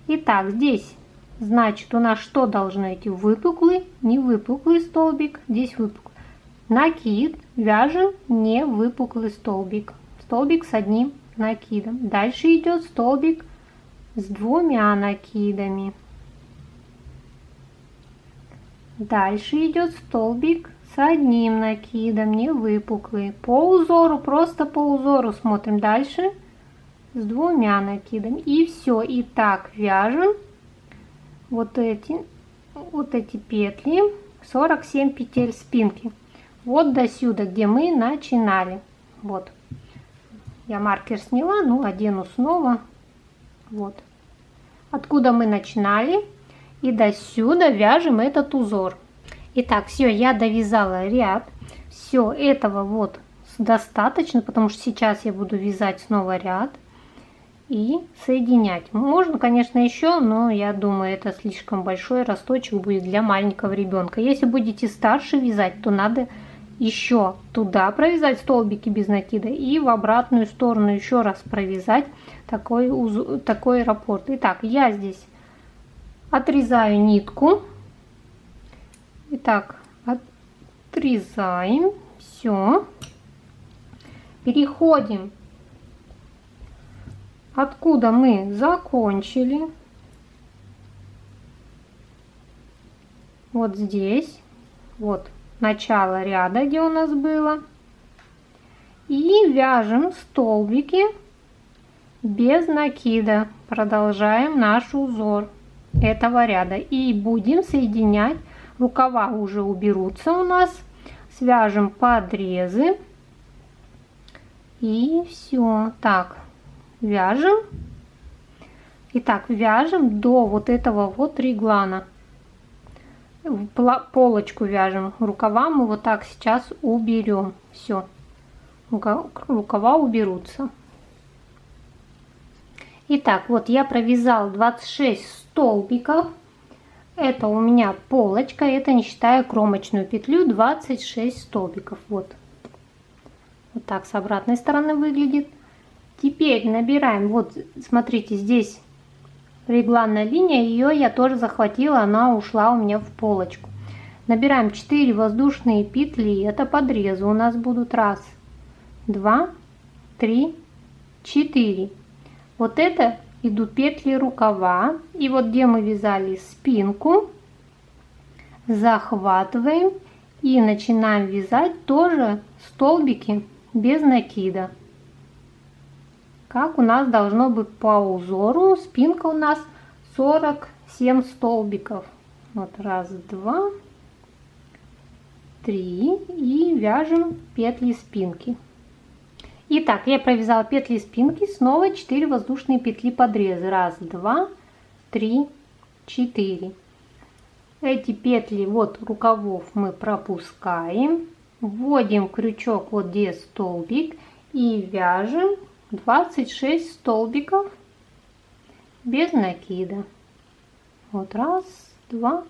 Итак, здесь, значит, у нас что должно идти? Выпуклый, не выпуклый столбик, здесь выпуклый. Накид, вяжем не выпуклый столбик, столбик с одним накидом. Дальше идет столбик с двумя накидами. Дальше идет столбик с одним накидом, не выпуклый. По узору, просто по узору смотрим. Дальше с двумя накидами. И все. И так вяжем вот эти петли, 47 петель спинки. Вот до сюда, где мы начинали. Вот. Я маркер сняла, ну, одену снова. Вот. Откуда мы начинали. И до сюда вяжем этот узор. Итак, все, я довязала ряд. Все, этого вот достаточно, потому что сейчас я буду вязать снова ряд и соединять. Можно, конечно, еще, но я думаю, это слишком большой росточек будет для маленького ребенка. Если будете старше вязать, то надо еще туда провязать столбики без накида и в обратную сторону еще раз провязать такой раппорт. Итак, я здесь отрезаю нитку. Итак, отрезаем. Все. Переходим, откуда мы закончили. Вот здесь. Вот начало ряда, где у нас было. И вяжем столбики без накида. Продолжаем наш узор этого ряда. И будем соединять. Рукава уже уберутся у нас. Свяжем подрезы. И все. Так, вяжем. Итак, вяжем до вот этого вот реглана. Полочку вяжем. Рукава мы вот так сейчас уберем. Все. Рукава уберутся. Итак, вот я провязала 26 столбиков. Это у меня полочка. Это не считая кромочную петлю, 26 столбиков. Вот. Вот так с обратной стороны выглядит. Теперь набираем. Вот, смотрите, здесь регланная линия. Ее я тоже захватила. Она ушла у меня в полочку. Набираем 4 воздушные петли. Это подрезы у нас будут. 1, 2, 3, 4. Вот это идут петли рукава. И вот где мы вязали спинку, захватываем и начинаем вязать тоже столбики без накида. Как у нас должно быть по узору. Спинка у нас 47 столбиков. Вот раз, два, три, и вяжем петли спинки. Итак, я провязала петли спинки, снова 4 воздушные петли подреза. Раз, два, три, 4. Эти петли вот рукавов мы пропускаем, вводим крючок вот где столбик и вяжем 26 столбиков без накида. Вот раз, два,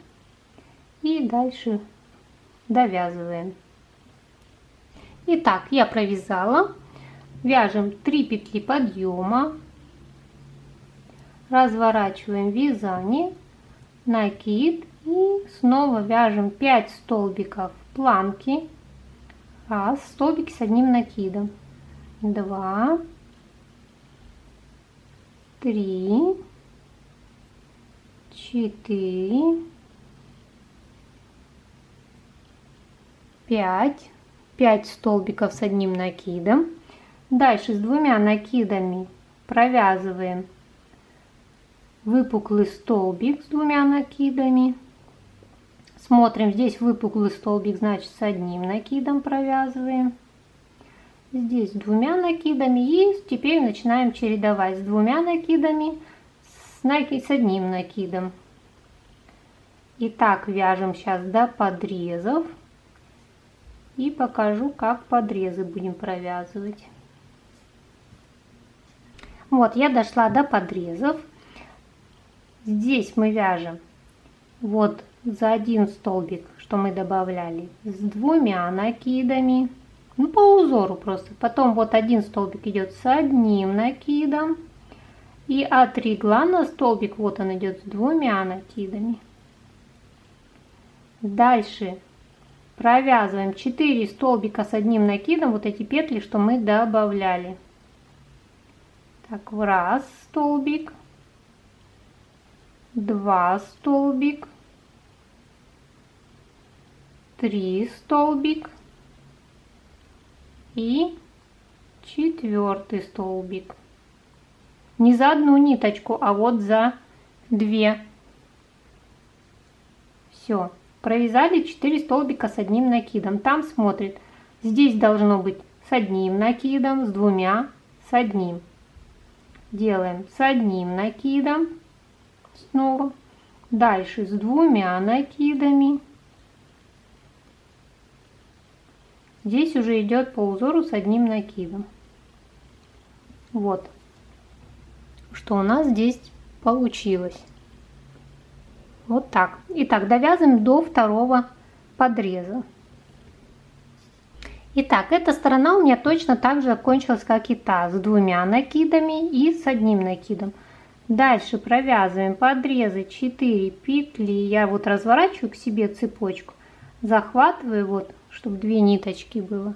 и дальше довязываем. Итак, я провязала. Вяжем 3 петли подъема, разворачиваем вязание, накид и снова вяжем 5 столбиков планки. Раз, столбики с одним накидом. 2, 3, 4, 5. 5 столбиков с одним накидом. Дальше с 2 накидами провязываем выпуклый столбик с 2 накидами. Смотрим, здесь выпуклый столбик, значит с одним накидом провязываем. Здесь с 2 накидами, и теперь начинаем чередовать с 2 накидами с одним накидом. И так вяжем сейчас до подрезов. И покажу, как подрезы будем провязывать. Вот, я дошла до подрезов. Здесь мы вяжем вот за один столбик, что мы добавляли, с 2 накидами. Ну, по узору просто. Потом вот один столбик идет с одним накидом. И от регла на столбик, вот он идет с 2 накидами. Дальше провязываем 4 столбика с одним накидом, вот эти петли, что мы добавляли. Так, в раз столбик, 2 столбик, 3 столбик и 4 столбик. Не за одну ниточку, а вот за 2. Все. Провязали 4 столбика с одним накидом. Там смотрит, здесь должно быть с одним накидом, с 2, с одним. Делаем с одним накидом снова. Дальше с 2 накидами. Здесь уже идет по узору с одним накидом. Вот, что у нас здесь получилось. Вот так. Итак, довязываем до второго подреза. Итак, эта сторона у меня точно так же закончилась, как и та, с 2 накидами и с одним накидом. Дальше провязываем подрезы 4 петли. Я вот разворачиваю к себе цепочку, захватываю вот, чтобы 2 ниточки было.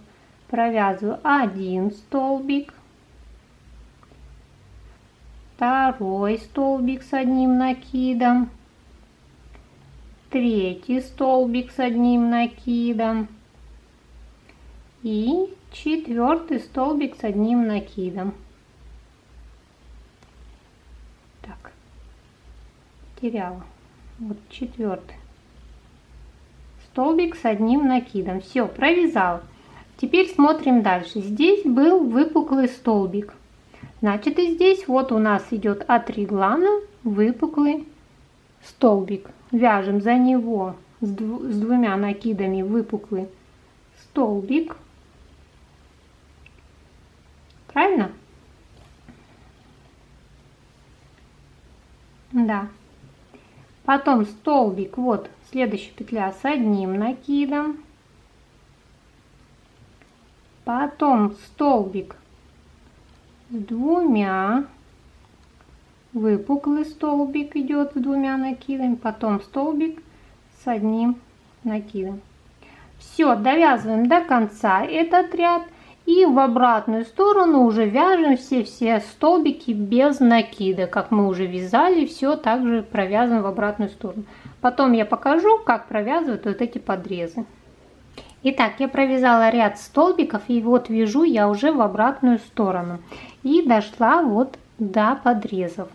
Провязываю 1 столбик, 2 столбик с одним накидом, 3 столбик с одним накидом и 4 столбик с одним накидом. Так, теряла. Вот 4 столбик с одним накидом. Все, провязала. Теперь смотрим дальше. Здесь был выпуклый столбик. Значит, и здесь вот у нас идет от реглана выпуклый столбик. Вяжем за него с 2 накидами выпуклый столбик. Правильно? Да. Потом столбик, вот следующая петля с одним накидом. Потом столбик с 2, выпуклый столбик идет с 2 накидами, потом столбик с одним накидом. Все, довязываем до конца этот ряд И в обратную сторону уже вяжем все столбики без накида. Как мы уже вязали, все также провязываем в обратную сторону. Потом я покажу, как провязывать вот эти подрезы. Итак, я провязала ряд столбиков, и вот вяжу я уже в обратную сторону. И дошла вот до подрезов.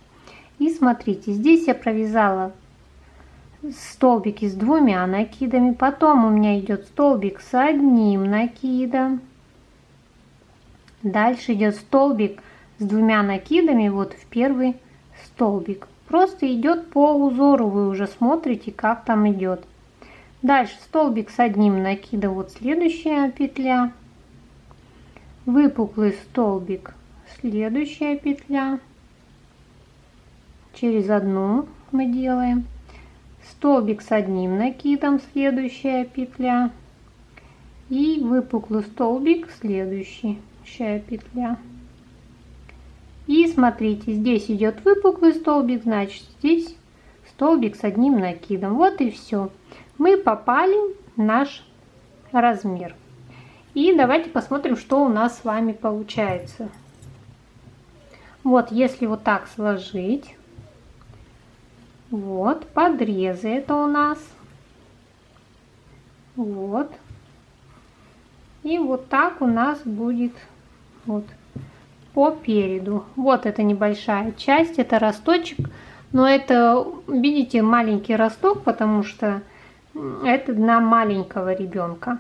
И смотрите, здесь я провязала столбики с 2 накидами. Потом у меня идет столбик с 1 накидом. Дальше идет столбик с 2 накидами вот в первый столбик. Просто идет по узору, вы уже смотрите, как там идет. Дальше столбик с 1 накидом, вот следующая петля. Выпуклый столбик, следующая петля. Через одну мы делаем. Столбик с 1 накидом, следующая петля. И выпуклый столбик, следующая петля. И смотрите, здесь идет выпуклый столбик, значит здесь столбик с 1 накидом. Вот и все. Мы попали в наш размер. И давайте посмотрим, что у нас с вами получается. Вот, если вот так сложить, вот подрезы это у нас. Вот. И вот так у нас будет вот по переду. Вот это небольшая часть, это росточек. Но это, видите, маленький росток, потому что это для маленького ребенка.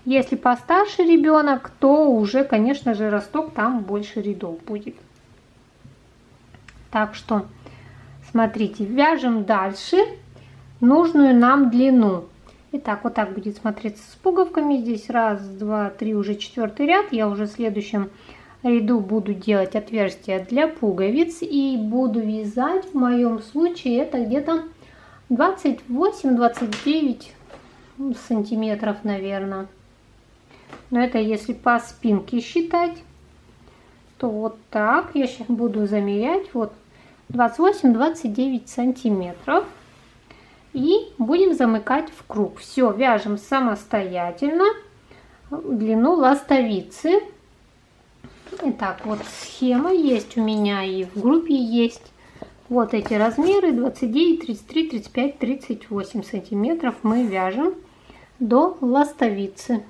Если постарше ребенок, то уже, конечно же, росток там больше рядов будет. Так что, смотрите, вяжем дальше нужную нам длину. Итак, вот так будет смотреться с пуговками. Здесь 1, 2, 3, уже 4-й ряд. Я уже в следующем ряду буду делать отверстия для пуговиц. И буду вязать, в моем случае, это где-то 28-29 сантиметров, наверное. Но это если по спинке считать, то вот так я сейчас буду замерять. Вот 28-29 сантиметров. И будем замыкать в круг. Все, вяжем самостоятельно длину ластовицы. Итак, вот схема есть у меня и в группе есть. Вот эти размеры 29, 33, 35, 38 сантиметров мы вяжем до ластовицы.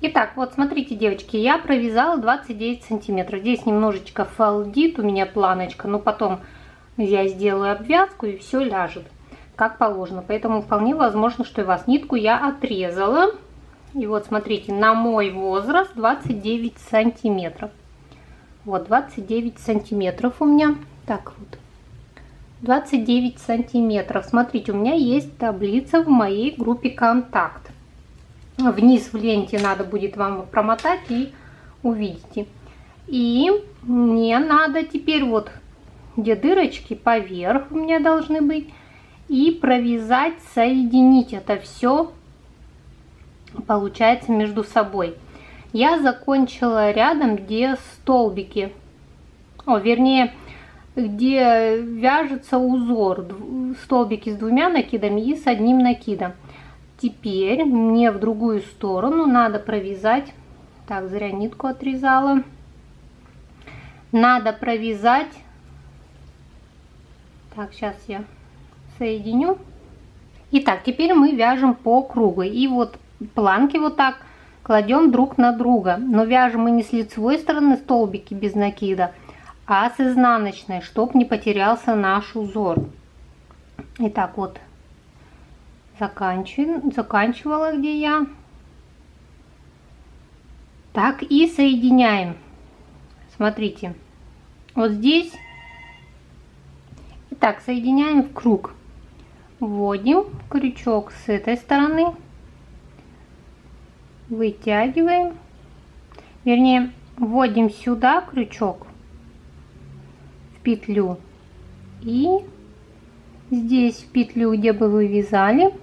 Итак, вот смотрите, девочки, я провязала 29 сантиметров. Здесь немножечко фалдит у меня планочка, но потом я сделаю обвязку и все ляжет как положено. Поэтому вполне возможно, что и вас нитку я отрезала. И вот смотрите, на мой возраст 29 сантиметров. Вот 29 сантиметров у меня. Так вот, 29 сантиметров. Смотрите, у меня есть таблица в моей группе «Контакт». Вниз в ленте надо будет вам промотать и увидите. И мне надо теперь вот, где дырочки, поверх у меня должны быть, и провязать, соединить это все, получается, между собой. Я закончила рядом, где столбики, вернее, где вяжется узор, столбики с 2 накидами и с 1 накидом. Теперь мне в другую сторону надо провязать, так, зря нитку отрезала, надо провязать, так, сейчас я соединю. Итак, теперь мы вяжем по кругу, и вот планки вот так кладем друг на друга, но вяжем мы не с лицевой стороны столбики без накида, а с изнаночной, чтобы не потерялся наш узор. Итак, вот заканчивала, где я. Так, и соединяем. Смотрите, вот здесь. Итак, соединяем в круг. Вводим крючок с этой стороны, вытягиваем, вернее, вводим сюда крючок в петлю и здесь в петлю, где бы вы вязали,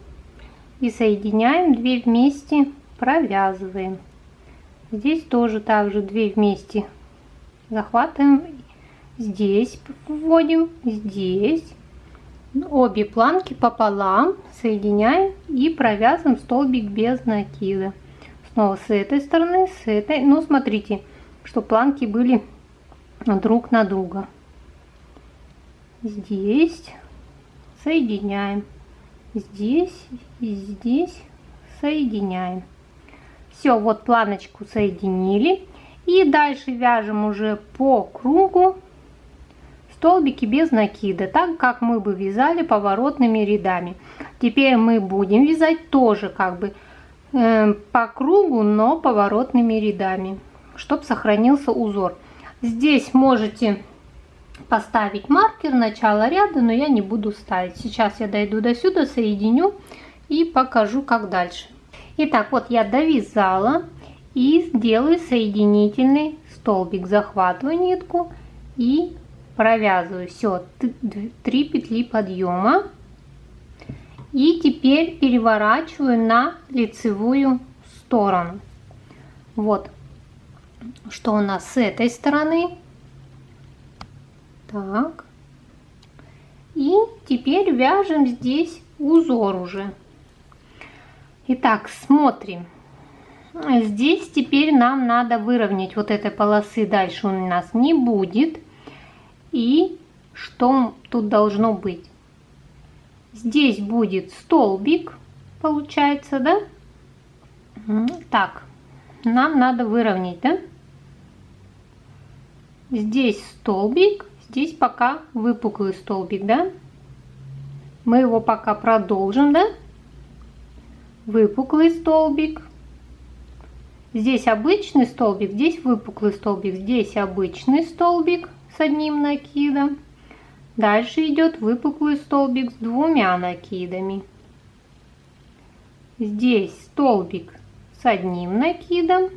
и соединяем 2 вместе, провязываем. Здесь тоже также 2 вместе захватываем, здесь вводим, здесь обе планки пополам соединяем и провязываем столбик без накида. снова с этой стороны, с этой. Ну, смотрите, чтобы планки были друг на друга. Здесь соединяем. Здесь и здесь соединяем. Все, вот планочку соединили. И дальше вяжем уже по кругу столбики без накида, так как мы бы вязали поворотными рядами. Теперь мы будем вязать тоже как бы по кругу, но поворотными рядами, чтобы сохранился узор. Здесь можете поставить маркер начала ряда, но я не буду ставить. Сейчас я дойду до сюда, соединю и покажу, как дальше. Итак, вот я довязала и делаю соединительный столбик. Захватываю нитку и провязываю. Все, 3 петли подъема. И теперь переворачиваю на лицевую сторону. Вот, что у нас с этой стороны. Так. И теперь вяжем здесь узор уже. Итак, смотрим. Здесь теперь нам надо выровнять вот этой полосы, дальше у нас не будет. И что тут должно быть? Здесь будет столбик, получается, да? Так, нам надо выровнять, да? Здесь столбик, здесь пока выпуклый столбик, да? Мы его пока продолжим, да? Выпуклый столбик. Здесь обычный столбик, здесь выпуклый столбик, здесь обычный столбик с одним накидом. Дальше идет выпуклый столбик с 2 накидами. Здесь столбик с одним накидом.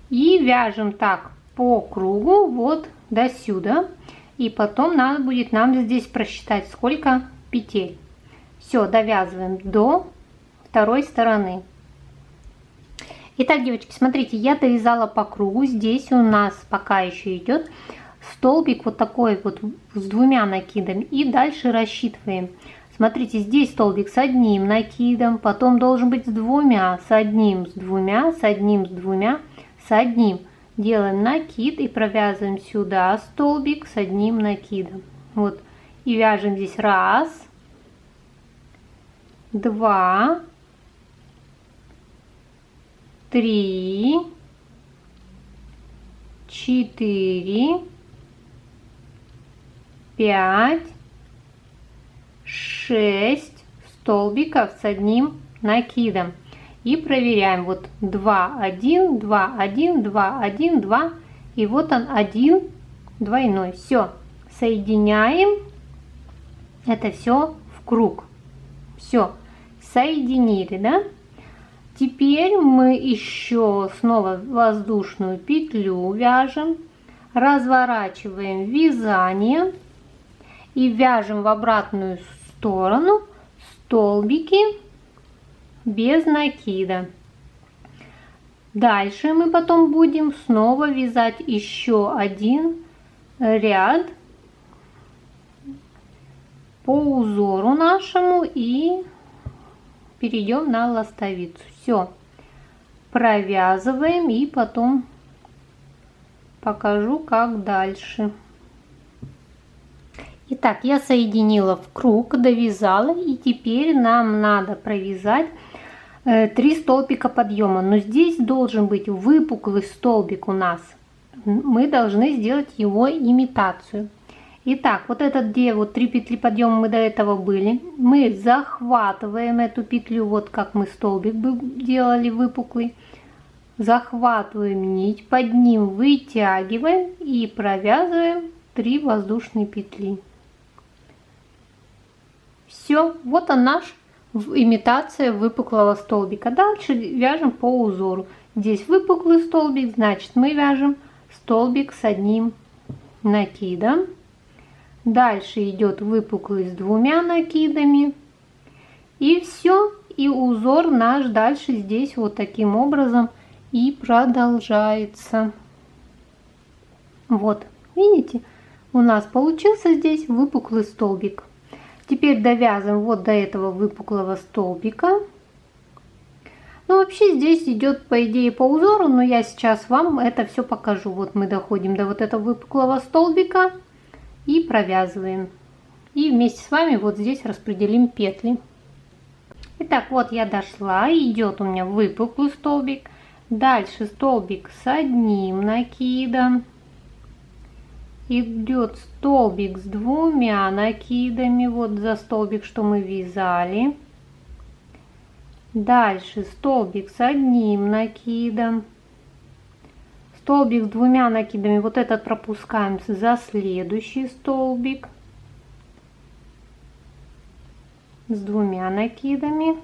И вяжем так по кругу вот до сюда. И потом надо будет нам здесь просчитать, сколько петель. Все, довязываем до второй стороны. Итак, девочки, смотрите, я довязала по кругу. Здесь у нас пока еще идет столбик вот такой вот с 2 накидами. И дальше рассчитываем. Смотрите, здесь столбик с одним накидом, потом должен быть с 2, с одним, с 2, с одним, с 2, с одним. Делаем накид и провязываем сюда столбик с одним накидом. Вот. И вяжем здесь 1, 2, 3, 4, 5, 6 столбиков с одним накидом. И проверяем. Вот 2, 1, 2, 1, 2, 1, 2. И вот он один двойной. Все. Соединяем это все в круг. Все. Соединили, да? Теперь мы еще снова воздушную петлю вяжем. Разворачиваем вязание. И вяжем в обратную сторону столбики без накида. Дальше мы потом будем снова вязать еще один ряд по узору нашему и перейдем на ластовицу. Все, провязываем и потом покажу, как дальше. Итак, я соединила в круг, довязала, и теперь нам надо провязать 3 столбика подъема. Но здесь должен быть выпуклый столбик у нас. Мы должны сделать его имитацию. Итак, вот этот, где вот 3 петли подъема мы до этого были, мы захватываем эту петлю, вот как мы столбик делали выпуклый. Захватываем нить, под ним вытягиваем и провязываем 3 воздушные петли. Все, вот он наш имитация выпуклого столбика. Дальше вяжем по узору. Здесь выпуклый столбик, значит мы вяжем столбик с одним накидом. Дальше идет выпуклый с 2 накидами. И все, и узор наш дальше здесь вот таким образом и продолжается. Вот, видите, у нас получился здесь выпуклый столбик. Теперь довязываем вот до этого выпуклого столбика. Ну, вообще здесь идет, по идее, по узору, но я сейчас вам это все покажу. Вот мы доходим до вот этого выпуклого столбика и провязываем. И вместе с вами вот здесь распределим петли. Итак, вот я дошла, идет у меня выпуклый столбик. Дальше столбик с одним накидом. Идет столбик с двумя накидами, вот за столбик, что мы вязали. Дальше столбик с одним накидом. Столбик с двумя накидами, вот этот пропускаем за следующий столбик. С двумя накидами.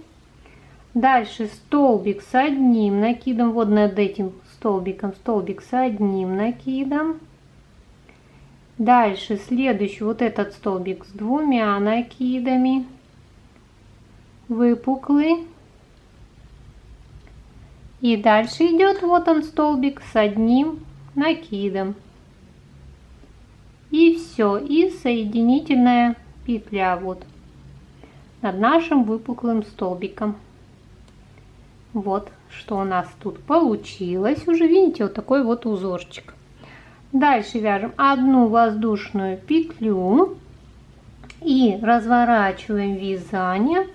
Дальше столбик с одним накидом, вот над этим столбиком столбик с одним накидом. Дальше следующий вот этот столбик с двумя накидами, выпуклый. И дальше идет вот он столбик с одним накидом. И все, и соединительная петля вот над нашим выпуклым столбиком. Вот что у нас тут получилось. Уже видите, вот такой вот узорчик. Дальше вяжем одну воздушную петлю и разворачиваем вязание.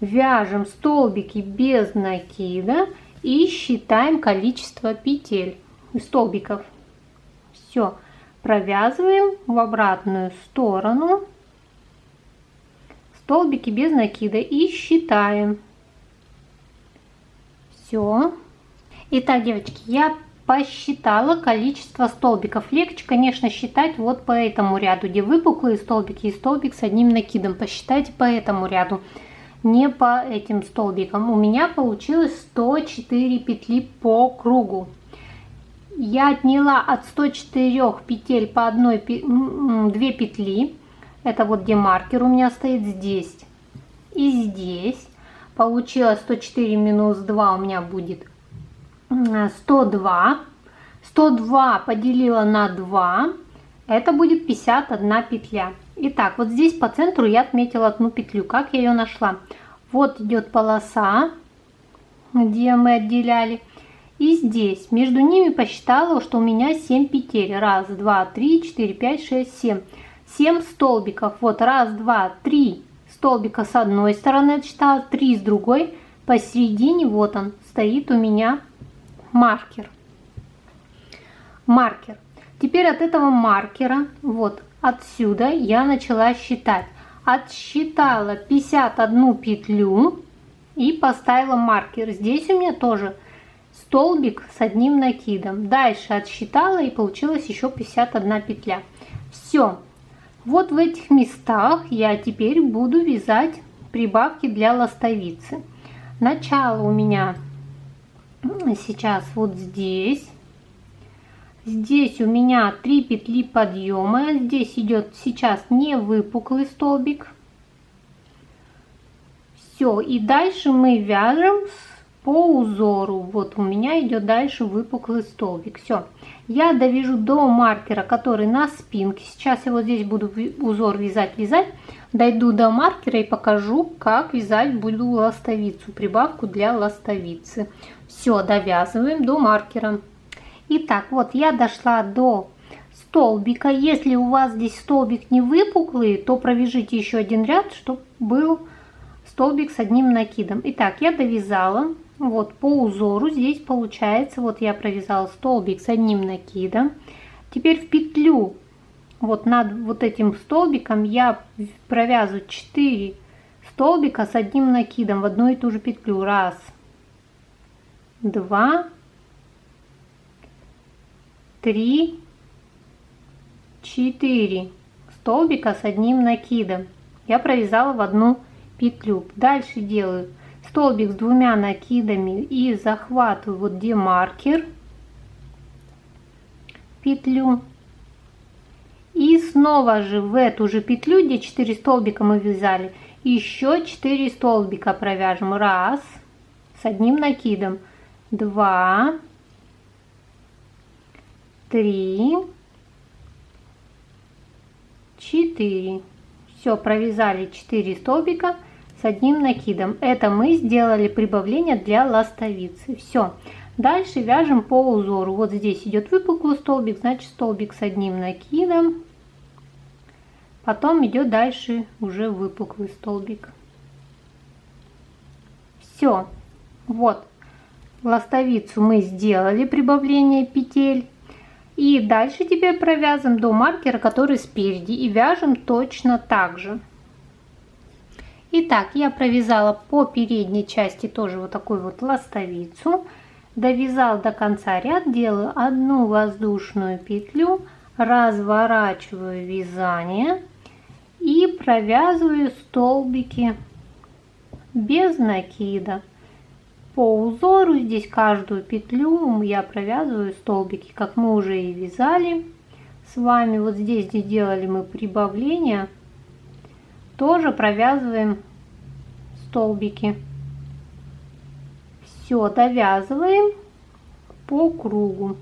Вяжем столбики без накида и считаем количество петель столбиков. Все, провязываем в обратную сторону столбики без накида и считаем. Все. Итак, девочки, я посчитала количество столбиков. Легче, конечно, считать вот по этому ряду, где выпуклые столбики и столбик с одним накидом. Посчитайте по этому ряду, не по этим столбикам. У меня получилось 104 петли по кругу. Я отняла от 104 петель по одной, 2 петли. Это вот где маркер у меня стоит, здесь и здесь. Получилось 104 минус 2 у меня будет 102. 102 поделила на 2, это будет 51 петля. Итак, вот здесь по центру я отметила одну петлю. Как я ее нашла? Вот идет полоса, где мы отделяли. И здесь между ними посчитала, что у меня 7 петель. 1, 2, 3, 4, 5, 6, 7. 7 столбиков. Вот 1, 2, 3 столбика с одной стороны отсчитала, 3 с другой. Посередине вот он стоит у меня маркер. Теперь от этого маркера, вот отсюда я начала считать. Отсчитала 51 петлю и поставила маркер. Здесь у меня тоже столбик с одним накидом. Дальше отсчитала и получилось еще 51 петля. Все. Вот в этих местах я теперь буду вязать прибавки для ластовицы. Начало у меня сейчас вот здесь. Здесь у меня 3 петли подъема. Здесь идет сейчас не выпуклый столбик. Все. И дальше мы вяжем по узору. Вот у меня идет дальше выпуклый столбик. Все. Я довяжу до маркера, который на спинке. Сейчас я вот здесь буду узор вязать. Дойду до маркера и покажу, как вязать буду ластовицу. Прибавку для ластовицы. Все, довязываем до маркера. Итак, вот я дошла до столбика. Если у вас здесь столбик не выпуклый, то провяжите еще один ряд, чтобы был столбик с одним накидом. Итак, я довязала. Вот по узору здесь получается, вот я провязала столбик с одним накидом. Теперь в петлю, вот над вот этим столбиком я провязываю 4 столбика с одним накидом в одну и ту же петлю. 1, 2, 3, 4 столбика с одним накидом. Я провязала в одну петлю. Дальше делаю столбик с двумя накидами и захватываю вот где маркер, петлю. И снова же в эту же петлю, где 4 столбика мы вязали, еще 4 столбика провяжем. 1 с одним накидом, 2, 3, 4. Все, провязали 4 столбика с одним накидом. Это мы сделали прибавление для ластовицы. Все. Дальше вяжем по узору. Вот здесь идет выпуклый столбик, значит столбик с одним накидом. Потом идет дальше уже выпуклый столбик. Все. Вот. Ластовицу мы сделали, прибавление петель. И дальше теперь провязываем до маркера, который спереди. И вяжем точно так же. Итак, я провязала по передней части тоже вот такую вот ластовицу. Довязал до конца ряд, делаю одну воздушную петлю, разворачиваю вязание и провязываю столбики без накида. По узору здесь каждую петлю я провязываю столбики, как мы уже и вязали с вами. Вот здесь, где делали мы прибавление, тоже провязываем столбики. Все, довязываем по кругу.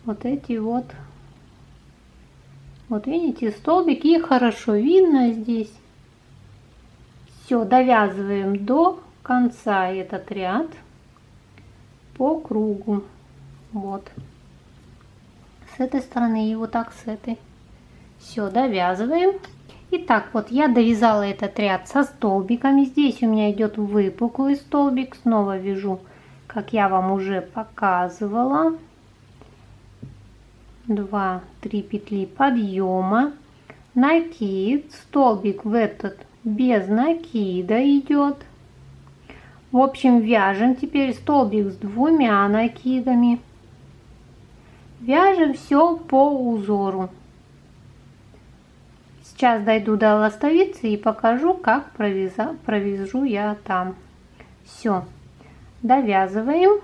Вот эти вот видите, столбики, их хорошо видно здесь. Все, довязываем до конца этот ряд по кругу. Вот с этой стороны и вот так с этой. Все, довязываем. Итак, вот я довязала этот ряд со столбиками. Здесь у меня идет выпуклый столбик. Снова вяжу, как я вам уже показывала. 2-3 петли подъема, накид, столбик в этот без накида идет. В общем, вяжем теперь столбик с 2 накидами. Вяжем все по узору. Сейчас дойду до ластовицы и покажу, как провяжу я там. Все, довязываем.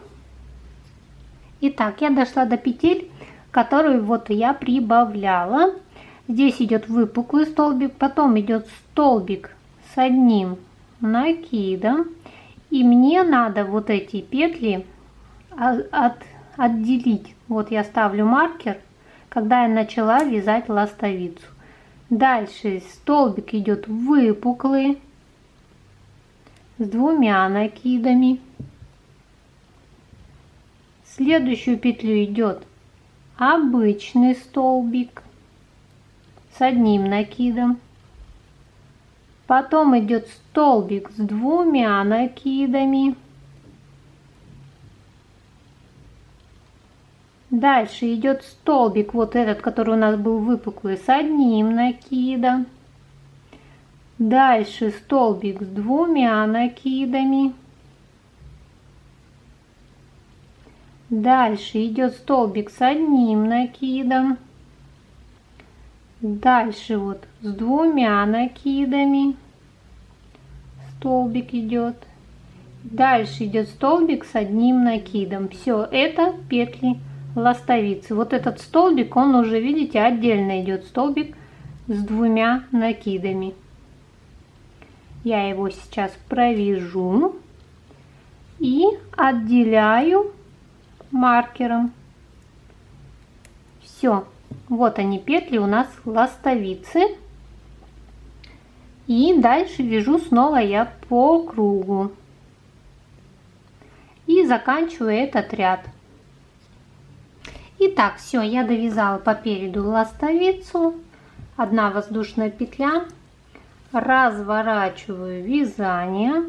Итак, я дошла до петель, которую вот я прибавляла. Здесь идет выпуклый столбик, потом идет столбик с одним накидом. И мне надо вот эти петли отделить. Вот я ставлю маркер, когда я начала вязать ластовицу. Дальше столбик идет выпуклый с 2 накидами. В следующую петлю идет обычный столбик с одним накидом. Потом идет столбик с 2 накидами. Дальше идет столбик, вот этот, который у нас был выпуклый, с одним накидом. Дальше столбик с 2 накидами. Дальше идет столбик с одним накидом. Дальше вот с 2 накидами столбик идет. Дальше идет столбик с одним накидом. Все, это петли ластовицы. Вот этот столбик, он уже, видите, отдельно идет столбик с 2 накидами. Я его сейчас провяжу и отделяю маркером. Все, вот они петли у нас ластовицы. И дальше вяжу снова я по кругу и заканчиваю этот ряд. Итак, все, я довязала по переду ластовицу, 1 воздушная петля, разворачиваю вязание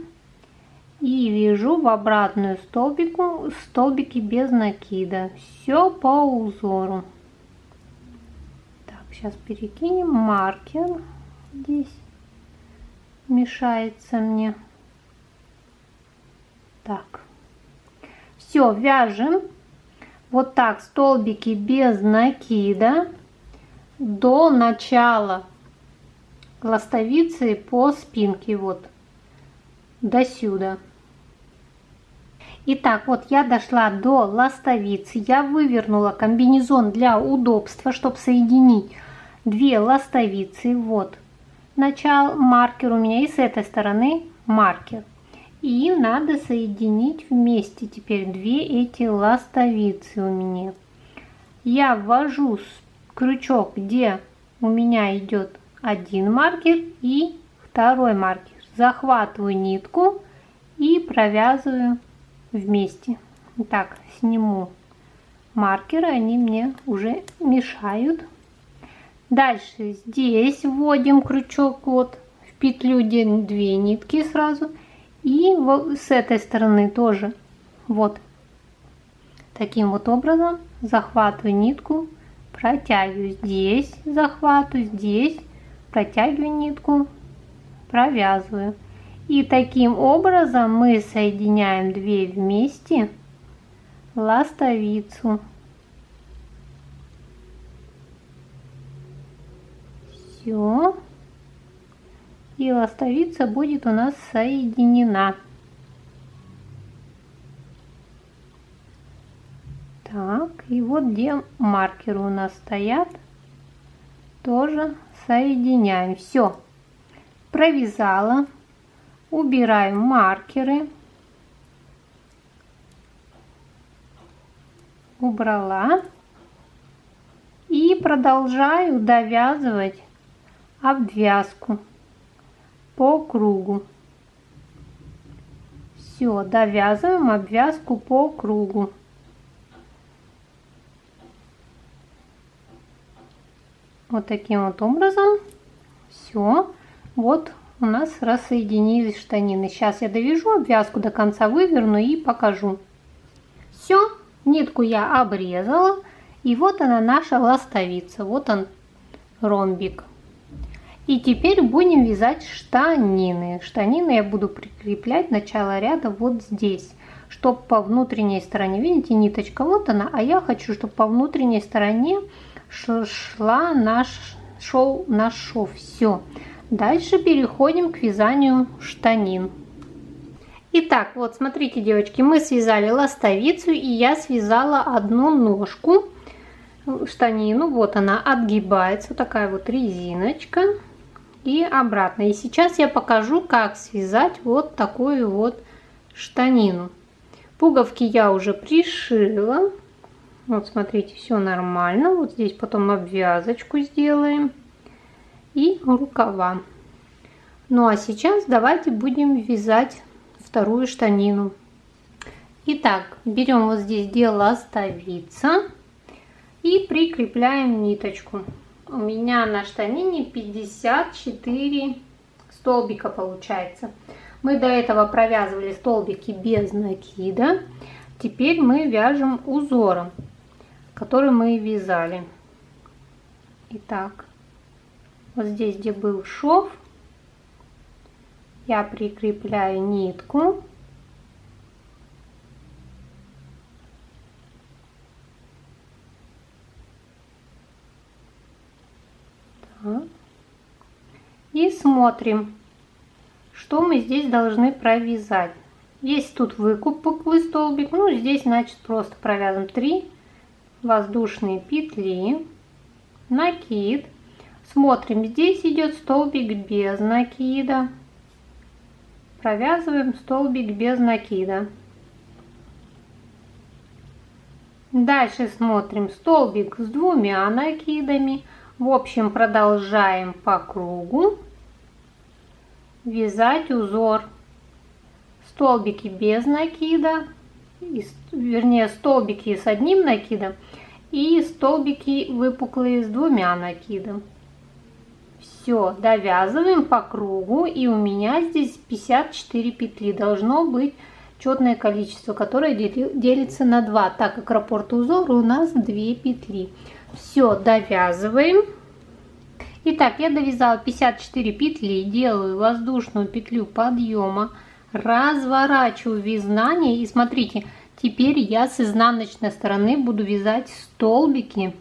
и вяжу в обратную столбики без накида. Все по узору. Так, сейчас перекинем маркер, здесь мешается мне. Так, все, вяжем вот так столбики без накида до начала ластовицы по спинке, вот до сюда. Итак, вот я дошла до ластовицы, я вывернула комбинезон для удобства, чтобы соединить 2 ластовицы. Вот начало, маркер у меня, и с этой стороны маркер. И надо соединить вместе теперь 2 эти ластовицы у меня. Я ввожу крючок, где у меня идет 1 маркер и 2 маркер. захватываю нитку и провязываю вместе. Так, сниму маркеры, они мне уже мешают. Дальше здесь вводим крючок вот в петлю 2 нитки сразу. И вот с этой стороны тоже вот таким вот образом захватываю нитку, протягиваю здесь, захватываю здесь, протягиваю нитку, провязываю. И таким образом мы соединяем 2 вместе ластовицу. Все. И ластовица будет у нас соединена. Так, и вот где маркеры у нас стоят, тоже соединяем. Все, провязала, убираем маркеры, убрала и продолжаю довязывать обвязку по кругу. Все, довязываем обвязку по кругу. Вот таким вот образом. Все, вот у нас рассоединились штанины. Сейчас я довяжу обвязку до конца, выверну и покажу. Все, нитку я обрезала, и вот она, наша ластовица. Вот он, ромбик. И теперь будем вязать штанины. Штанины я буду прикреплять начало ряда вот здесь, чтобы по внутренней стороне, видите, ниточка вот она, а я хочу, чтобы по внутренней стороне шел наш шов. Все. Дальше переходим к вязанию штанин. Итак, вот смотрите, девочки, мы связали ластовицу, и я связала одну ножку штанину. Вот она отгибается, вот такая вот резиночка, и обратно. И сейчас я покажу, как связать вот такую вот штанину. Пуговки я уже пришила. Вот смотрите, все нормально. Вот здесь потом обвязочку сделаем и рукава. Ну а сейчас давайте будем вязать вторую штанину. Итак, берем вот здесь, где ластовица, и прикрепляем ниточку. У меня на штанине 54 столбика получается. Мы до этого провязывали столбики без накида. Теперь мы вяжем узором, который мы вязали. Итак, вот здесь, где был шов, я прикрепляю нитку. Так. И смотрим, что мы здесь должны провязать. Есть тут выпуклый столбик, ну здесь значит просто провязываем 3 воздушные петли, накид. Смотрим, здесь идет столбик без накида, провязываем столбик без накида. Дальше смотрим, столбик с 2 накидами. В общем, продолжаем по кругу вязать узор. Столбики без накида, вернее столбики с 1 накидом и столбики выпуклые с 2 накидом. Все, довязываем по кругу, и у меня здесь 54 петли. Должно быть четное количество, которое делится на 2, так как раппорт узора у нас 2 петли. Все, довязываем. Итак, я довязала 54 петли, делаю воздушную петлю подъема, разворачиваю в изнании, и смотрите, теперь я с изнаночной стороны буду вязать столбики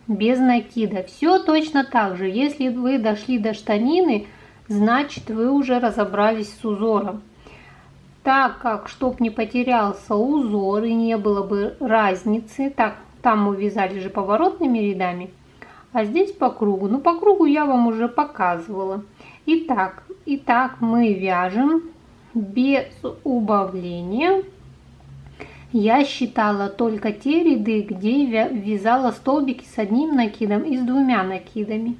без накида. Все точно так же. Если вы дошли до штанины, значит вы уже разобрались с узором. Так как, чтобы не потерялся узор и не было бы разницы, так, там мы вязали же поворотными рядами, а здесь по кругу. Ну, по кругу я вам уже показывала. Итак, мы вяжем без убавления. Я считала только те ряды, где вязала столбики с 1 накидом и с 2 накидами.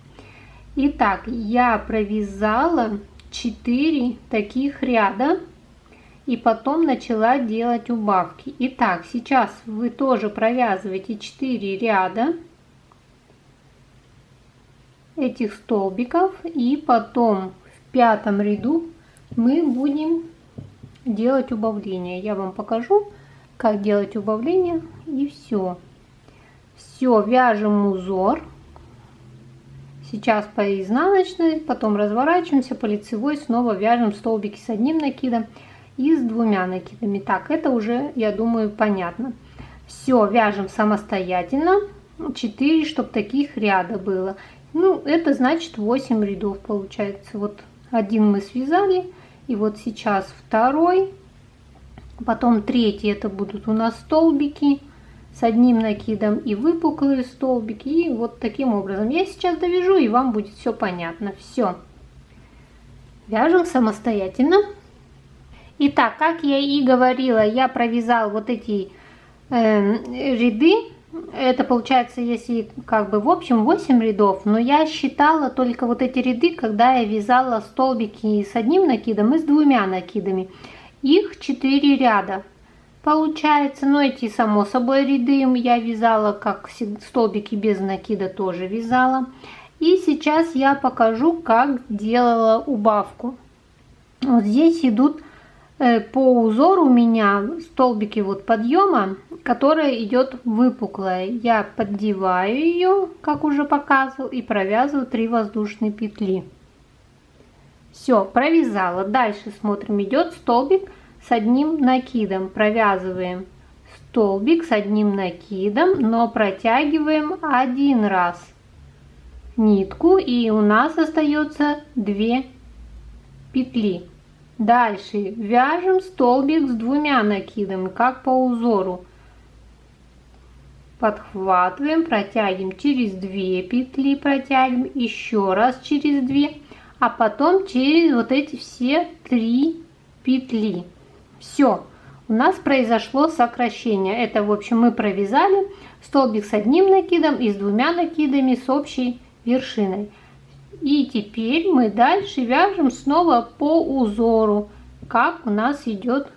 Итак, я провязала 4 таких ряда. И потом начала делать убавки. Итак, сейчас вы тоже провязываете 4 ряда этих столбиков. И потом в 5-м ряду мы будем делать убавление. Я вам покажу, как делать убавление, и все. Все, вяжем узор. Сейчас по изнаночной, потом разворачиваемся по лицевой, снова вяжем столбики с одним накидом и с 2 накидами. Так, это уже, я думаю, понятно. Все, вяжем самостоятельно. 4, чтобы таких ряда было. Ну, это значит 8 рядов получается. Вот один мы связали, и вот сейчас 2, потом 3, это будут у нас столбики с одним накидом и выпуклые столбики. И вот таким образом я сейчас довяжу, и вам будет все понятно. Все, вяжем самостоятельно. Итак, как я и говорила, я провязал вот эти ряды. Это получается, если как бы в общем 8 рядов, но я считала только вот эти ряды, когда я вязала столбики с одним накидом и с 2 накидами. Их 4 ряда получается, но эти само собой ряды я вязала, как столбики без накида тоже вязала. И сейчас я покажу, как делала убавку. Вот здесь идут по узору у меня столбики вот подъема, которая идет выпуклая. Я поддеваю ее, как уже показывал, и провязываю 3 воздушные петли. Все, провязала. Дальше смотрим, идет столбик с одним накидом. Провязываем столбик с одним накидом, но протягиваем 1 раз нитку, и у нас остается 2 петли. Дальше вяжем столбик с 2 накидами, как по узору. Подхватываем, протягиваем через 2 петли, протягиваем еще раз через 2, а потом через вот эти все 3 петли. Все, у нас произошло сокращение. Это, в общем, мы провязали столбик с одним накидом и с 2 накидами с общей вершиной. И теперь мы дальше вяжем снова по узору, как у нас идет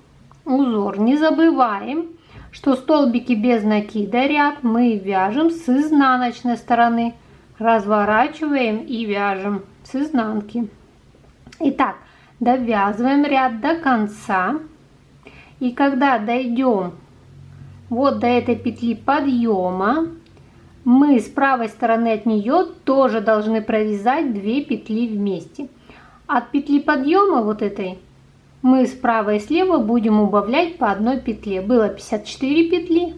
узор. Не забываем, что столбики без накида ряд мы вяжем с изнаночной стороны. Разворачиваем и вяжем с изнанки. Итак, довязываем ряд до конца. И когда дойдем вот до этой петли подъема, мы с правой стороны от нее тоже должны провязать 2 петли вместе. От петли подъема вот этой мы справа и слева будем убавлять по 1 петле. Было 54 петли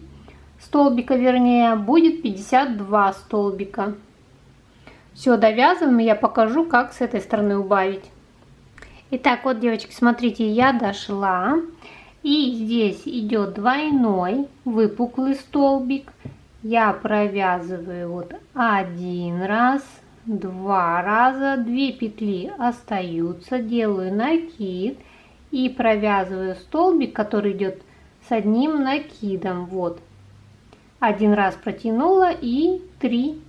столбика, вернее, будет 52 столбика. Все, довязываем, и я покажу, как с этой стороны убавить. Итак, вот, девочки, смотрите, я дошла, и здесь идет двойной выпуклый столбик. Я провязываю вот 1 раз, 2 раза, 2 петли остаются, делаю накид и провязываю столбик, который идет с одним накидом. Вот, 1 раз протянула и 3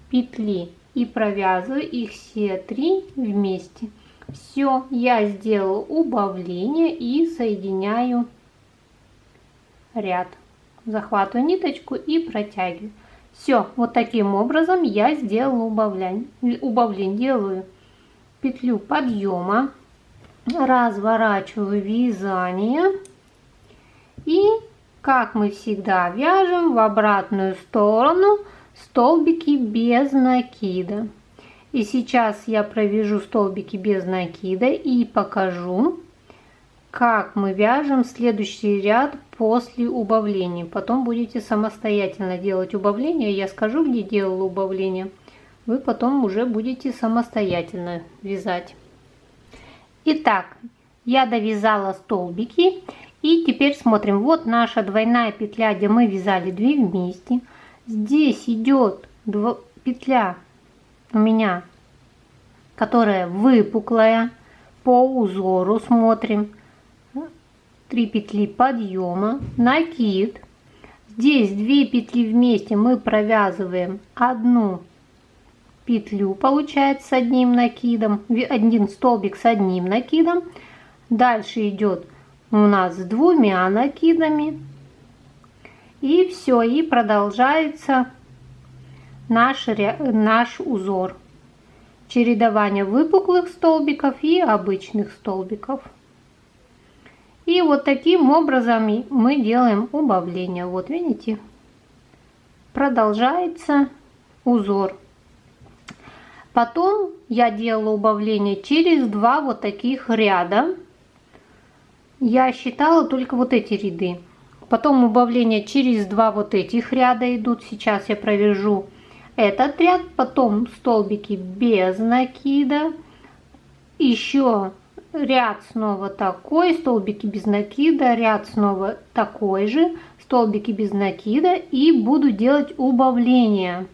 петли, и провязываю их все 3 вместе. Все, я сделала убавление и соединяю ряд. Захватываю ниточку и протягиваю. Все, вот таким образом я сделала убавление. Делаю петлю подъема, разворачиваю вязание и, как мы всегда, вяжем в обратную сторону столбики без накида. И сейчас я провяжу столбики без накида и покажу, как мы вяжем следующий ряд после убавления. Потом будете самостоятельно делать убавление. Я скажу, где делала убавление. Вы потом уже будете самостоятельно вязать. Итак, я довязала столбики. И теперь смотрим. Вот наша двойная петля, где мы вязали 2 вместе. Здесь идет петля у меня, которая выпуклая. По узору смотрим. 3 петли подъема, накид. Здесь 2 петли вместе мы провязываем 1 петлю, получается, с одним накидом, один столбик с одним накидом. Дальше идет у нас с двумя накидами. И все, и продолжается наш узор. Чередование выпуклых столбиков и обычных столбиков. И вот таким образом мы делаем убавление. Вот видите, продолжается узор. Потом я делала убавление через два вот таких ряда. Я считала только вот эти ряды. Потом убавление через два вот этих ряда идут. Сейчас я провяжу этот ряд. Потом столбики без накида. Еще ряд снова такой, столбики без накида, ряд снова такой же, столбики без накида, и буду делать убавление.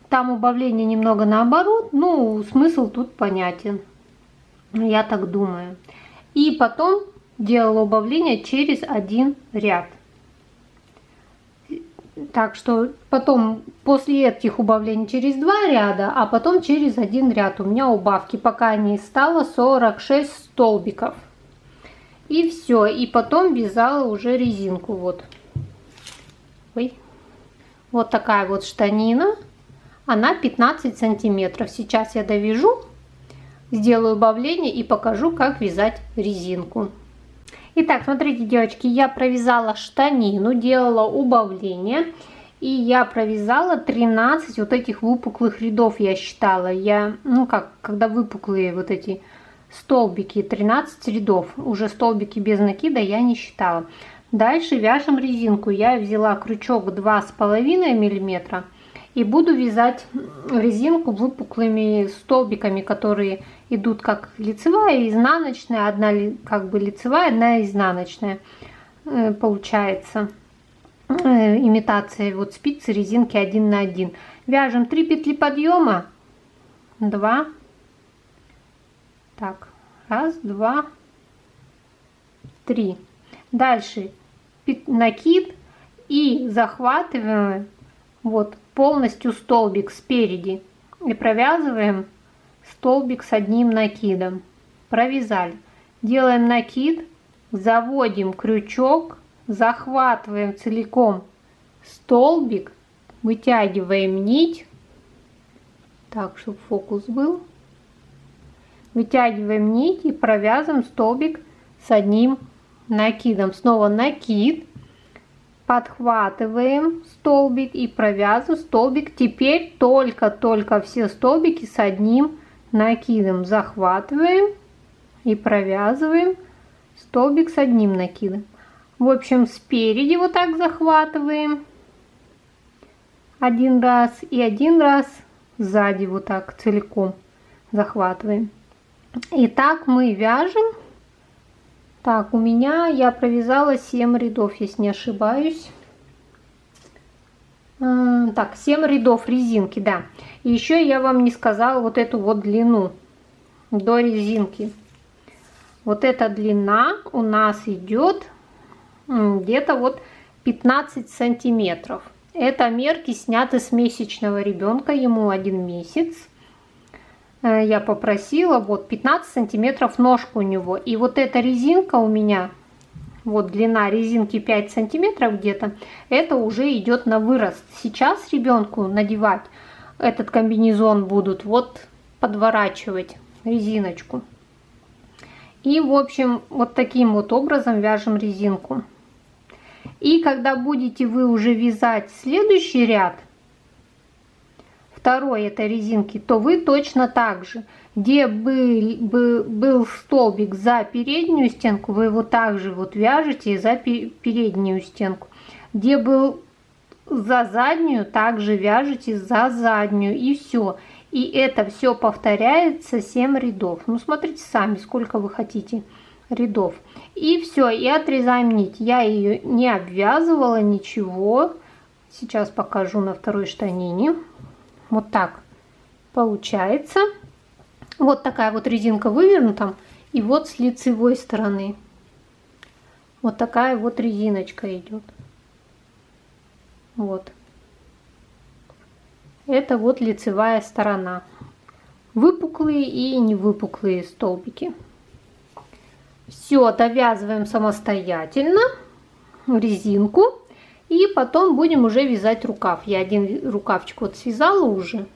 Там убавление немного наоборот, но смысл тут понятен, я так думаю. И потом делала убавление через один ряд. Так что потом после этих убавлений через два ряда, а потом через один ряд у меня убавки, пока не стало 46 столбиков. И все, и потом вязала уже резинку. Вот. Ой. Вот такая вот штанина, она 15 сантиметров. Сейчас я довяжу, сделаю убавление и покажу, как вязать резинку. Итак, смотрите, девочки, я провязала штанину, делала убавление, и я провязала 13 вот этих выпуклых рядов, я считала. Когда выпуклые вот эти столбики, 13 рядов, уже столбики без накида я не считала. Дальше вяжем резинку. Я взяла крючок 2,5 мм и буду вязать резинку выпуклыми столбиками, которые идут как лицевая и изнаночная, одна как бы лицевая, одна изнаночная, получается имитация вот спицы резинки 1 на 1. Вяжем 3 петли подъема, 2, так, 1, 2, 3. Дальше накид и захватываем вот полностью столбик спереди и провязываем столбик с одним накидом. Провязали. Делаем накид, заводим крючок, захватываем целиком столбик, вытягиваем нить, так, чтобы фокус был, вытягиваем нить и провязываем столбик с одним накидом. Снова накид, подхватываем столбик и провязываем столбик. Теперь только все столбики с одним накидом. Захватываем и провязываем столбик с одним накидом. В общем, спереди вот так захватываем один раз и один раз сзади вот так целиком захватываем. И так мы вяжем. Так, у меня я провязала 7 рядов, если не ошибаюсь. Так, 7 рядов резинки, да. И еще я вам не сказала вот эту вот длину до резинки. Вот эта длина у нас идет где-то вот 15 сантиметров. Это мерки сняты с месячного ребенка, ему 1 месяц. Я попросила, вот 15 сантиметров ножка у него. И вот эта резинка у меня, вот длина резинки 5 сантиметров где-то, это уже идет на вырост. Сейчас ребенку надевать этот комбинезон будут вот подворачивать резиночку. И в общем вот таким вот образом вяжем резинку. И когда будете вы уже вязать следующий ряд, второй этой резинки, то вы точно так же, где был столбик за переднюю стенку, вы его также вот вяжете за переднюю стенку. Где был за заднюю, также вяжете за заднюю, и все. И это все повторяется 7 рядов. Ну, смотрите сами, сколько вы хотите рядов. И все, и отрезаем нить. Я ее не обвязывала, ничего. Сейчас покажу на второй штанине. Вот так получается. Вот такая вот резинка вывернута. И вот с лицевой стороны вот такая вот резиночка идет. Вот. Это вот лицевая сторона. Выпуклые и невыпуклые столбики. Все довязываем самостоятельно резинку. И потом будем уже вязать рукав. Я один рукавчик вот связала уже.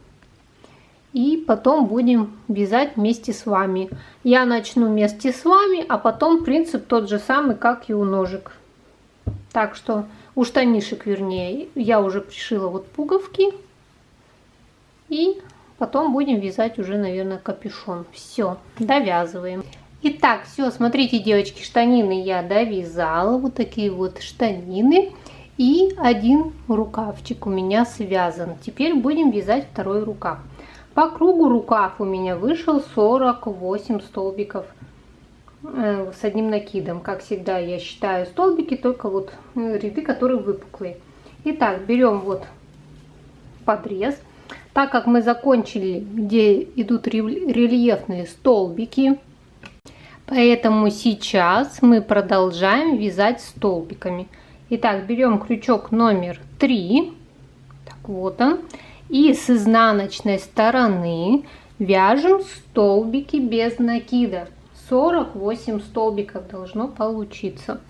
И потом будем вязать вместе с вами. Я начну вместе с вами, а потом принцип тот же самый, как и у ножек. Так что у штанишек, вернее, я уже пришила вот пуговки. И потом будем вязать уже, наверное, капюшон. Все, довязываем. Итак, все, смотрите, девочки, штанины я довязала. Вот такие вот штанины. И один рукавчик у меня связан. Теперь будем вязать второй рукав. По кругу рукав у меня вышел 48 столбиков с одним накидом. Как всегда, я считаю столбики, только вот ряды, которые выпуклые. Итак, берем вот подрез. Так как мы закончили, где идут рельефные столбики, поэтому сейчас мы продолжаем вязать столбиками. Итак, берем крючок номер 3. Так, вот он. И с изнаночной стороны вяжем столбики без накида. 48 столбиков должно получиться.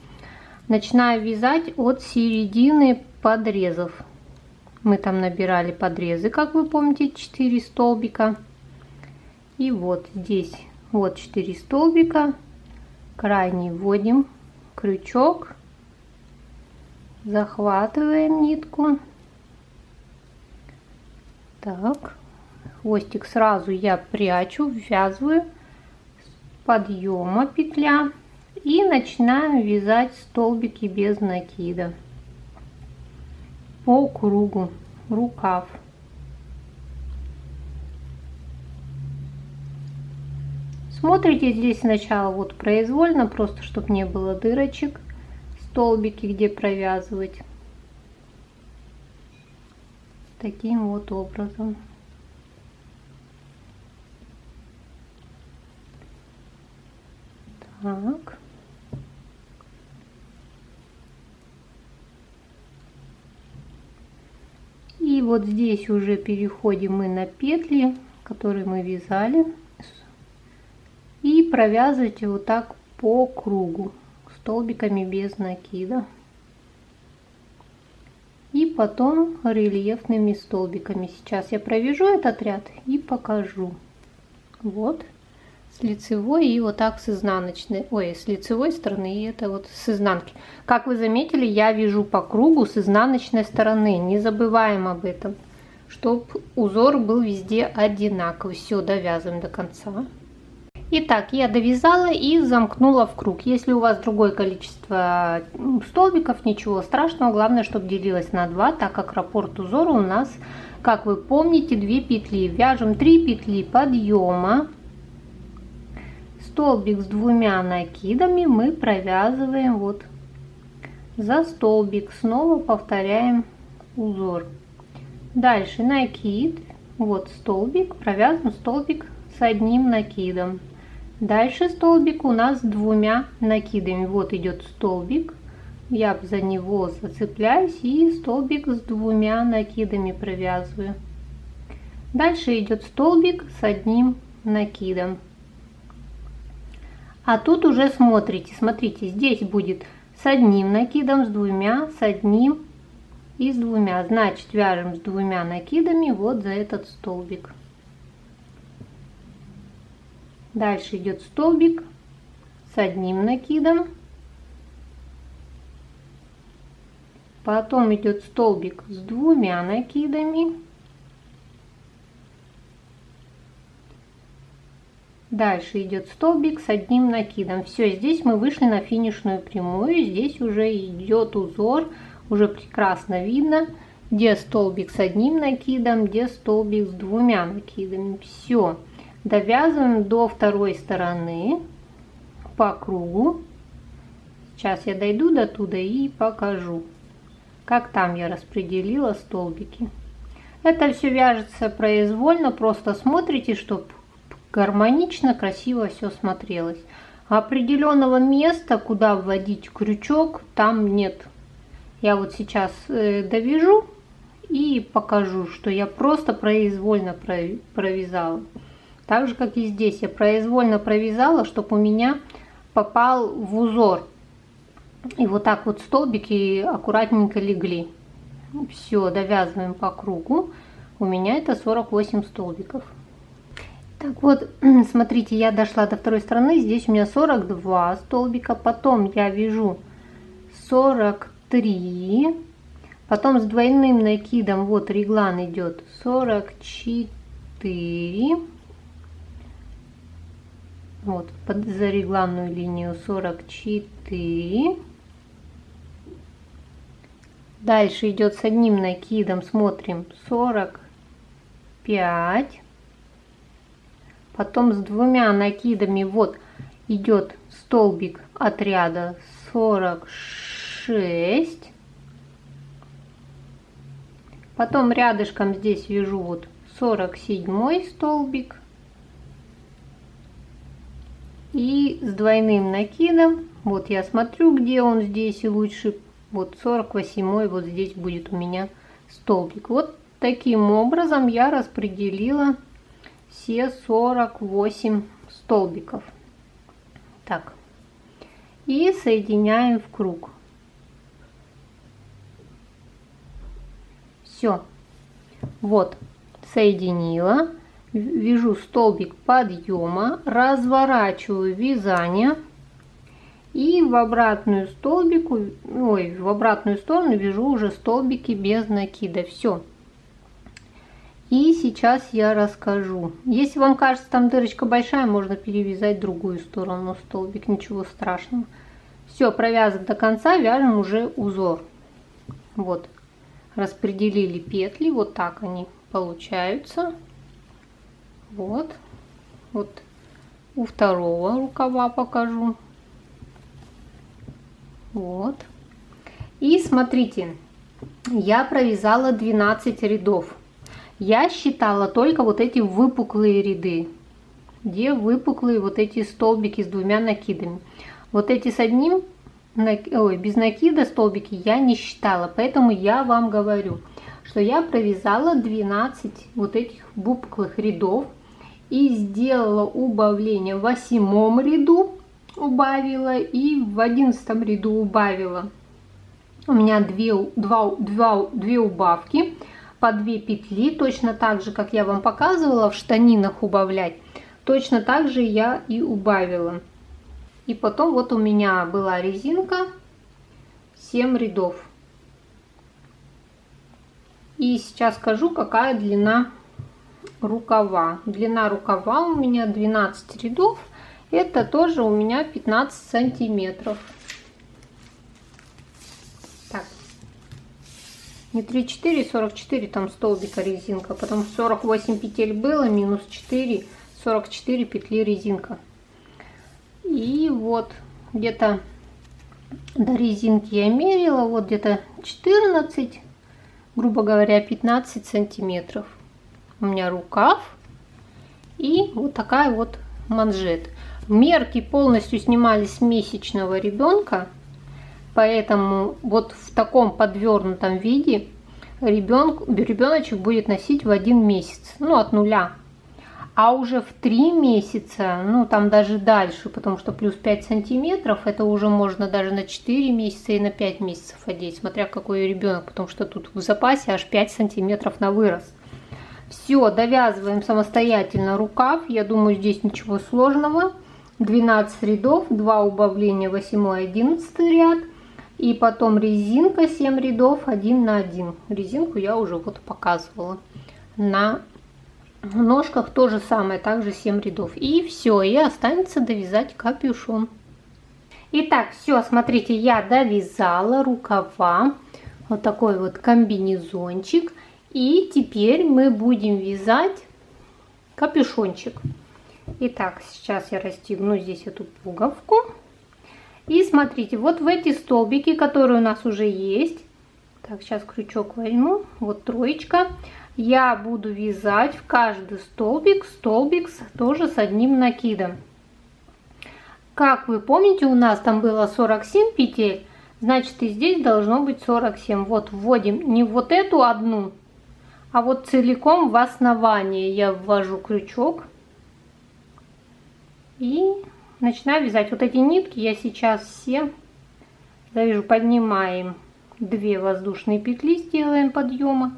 Начинаю вязать от середины подрезов. Мы там набирали подрезы, как вы помните, 4 столбика. И вот здесь вот 4 столбика. Крайний вводим крючок. Захватываем нитку. Так, хвостик сразу я прячу, ввязываю, подъема петля и начинаем вязать столбики без накида по кругу рукав. Смотрите здесь сначала вот произвольно, просто чтобы не было дырочек, столбики где провязывать. Таким вот образом. Так. И вот здесь уже переходим мы на петли, которые мы вязали. И провязывайте вот так по кругу, столбиками без накида. И потом рельефными столбиками. Сейчас я провяжу этот ряд и покажу. Вот с лицевой и вот так с изнаночной, ой, с лицевой стороны и это вот с изнанки. Как вы заметили, я вяжу по кругу с изнаночной стороны. Не забываем об этом, чтобы узор был везде одинаковый. Все, довязываем до конца. Итак, я довязала и замкнула в круг. Если у вас другое количество столбиков, ничего страшного. Главное, чтобы делилось на 2, так как раппорт узора у нас, как вы помните, 2 петли. Вяжем 3 петли подъема. Столбик с 2 накидами мы провязываем вот за столбик. Снова повторяем узор. Дальше накид. Вот столбик. Провязываем столбик с 1 накидом. Дальше столбик у нас с 2 накидами. Вот идет столбик. Я за него зацепляюсь и столбик с 2 накидами провязываю. Дальше идет столбик с 1 накидом. А тут уже смотрите, здесь будет с 1 накидом, с 2, с 1 и с 2. Значит, вяжем с 2 накидами вот за этот столбик. Дальше идет столбик с 1 накидом. Потом идет столбик с 2 накидами. Дальше идет столбик с 1 накидом. Все, здесь мы вышли на финишную прямую. Здесь уже идет узор. Уже прекрасно видно, где столбик с 1 накидом, где столбик с 2 накидами. Все. Довязываем до второй стороны по кругу. Сейчас я дойду до туда и покажу, как там я распределила столбики. Это все вяжется произвольно, просто смотрите, чтобы гармонично, красиво все смотрелось. Определенного места, куда вводить крючок, там нет. Я вот сейчас довяжу и покажу, что я просто произвольно провязала. Так же, как и здесь, я произвольно провязала, чтобы у меня попал в узор. И вот так вот столбики аккуратненько легли. Все, довязываем по кругу. У меня это 48 столбиков. Так вот, смотрите, я дошла до второй стороны. Здесь у меня 42 столбика. Потом я вяжу 43. Потом с двойным накидом, вот реглан идет 44. Вот, за регланную линию 44. Дальше идет с одним накидом, смотрим, 45. Потом с двумя накидами, вот, идет столбик от ряда 46. Потом рядышком здесь вяжу вот 47 столбик. И с двойным накидом, вот я смотрю, где он здесь, и лучше, вот 48 вот здесь будет у меня столбик. Вот таким образом я распределила все 48 столбиков. Так, и соединяем в круг. Все, вот, соединила. Вяжу столбик подъема, разворачиваю вязание и в обратную в обратную сторону вяжу уже столбики без накида. Все. И сейчас я расскажу. Если вам кажется, там дырочка большая, можно перевязать другую сторону столбик, ничего страшного. Все, провязав до конца, вяжем уже узор. Вот, распределили петли, вот так они получаются. Вот, вот у второго рукава покажу. Вот. И смотрите, я провязала 12 рядов. Я считала только вот эти выпуклые ряды, где выпуклые вот эти столбики с двумя накидами. Вот эти с одним, без накида столбики я не считала, поэтому я вам говорю, что я провязала 12 вот этих выпуклых рядов. И сделала убавление в 8 ряду, убавила, и в 11 ряду убавила. У меня две убавки по 2 петли, точно так же, как я вам показывала в штанинах убавлять, точно так же я и убавила. И потом вот у меня была резинка 7 рядов. И сейчас скажу, какая длина рукава. Длина рукава у меня 12 рядов. Это тоже у меня 15 сантиметров. Так. Не 34, 44 там столбика резинка. Потом 48 петель было, минус 4, 44 петли резинка. И вот где-то до резинки я мерила. Вот где-то 14, грубо говоря, 15 сантиметров. У меня рукав и вот такая вот манжет. Мерки полностью снимались с месячного ребенка, поэтому вот в таком подвернутом виде ребеночек будет носить в 1 месяц, ну от 0. А уже в 3 месяца, ну там даже дальше, потому что плюс 5 сантиметров, это уже можно даже на 4 месяца и на 5 месяцев одеть, смотря какой ребенок, потому что тут в запасе аж 5 сантиметров на вырос. Все, довязываем самостоятельно рукав. Я думаю, здесь ничего сложного. 12 рядов, 2 убавления, 8-11 ряд. И потом резинка 7 рядов, 1 на 1. Резинку я уже вот показывала. На ножках то же самое, также 7 рядов. И все, и останется довязать капюшон. Итак, все, смотрите, я довязала рукава. Вот такой вот комбинезончик. И теперь мы будем вязать капюшончик. Итак, сейчас я расстегну здесь эту пуговку. И смотрите, вот в эти столбики, которые у нас уже есть. Так, сейчас крючок возьму. Вот троечка. Я буду вязать в каждый столбик тоже с одним накидом. Как вы помните, у нас там было 47 петель. Значит, и здесь должно быть 47. Вот вводим не вот эту одну А вот целиком в основание я ввожу крючок и начинаю вязать. Вот эти нитки я сейчас все завяжу, поднимаем 2 воздушные петли, сделаем подъема.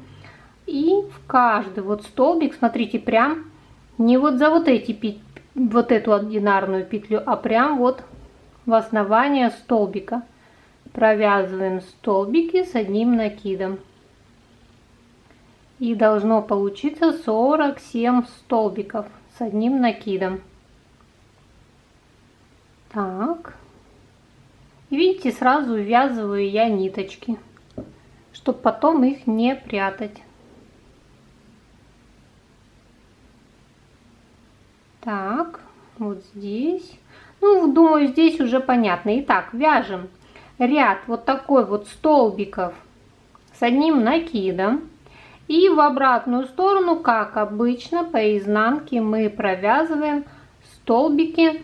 И в каждый вот столбик, смотрите, прям не вот за вот эту одинарную петлю, а прям вот в основание столбика провязываем столбики с одним накидом. И должно получиться 47 столбиков с одним накидом. Так. И видите, сразу ввязываю я ниточки, чтобы потом их не прятать. Так, вот здесь. Ну, думаю, здесь уже понятно. Итак, вяжем ряд вот такой вот столбиков с одним накидом. И в обратную сторону, как обычно, по изнанке мы провязываем столбики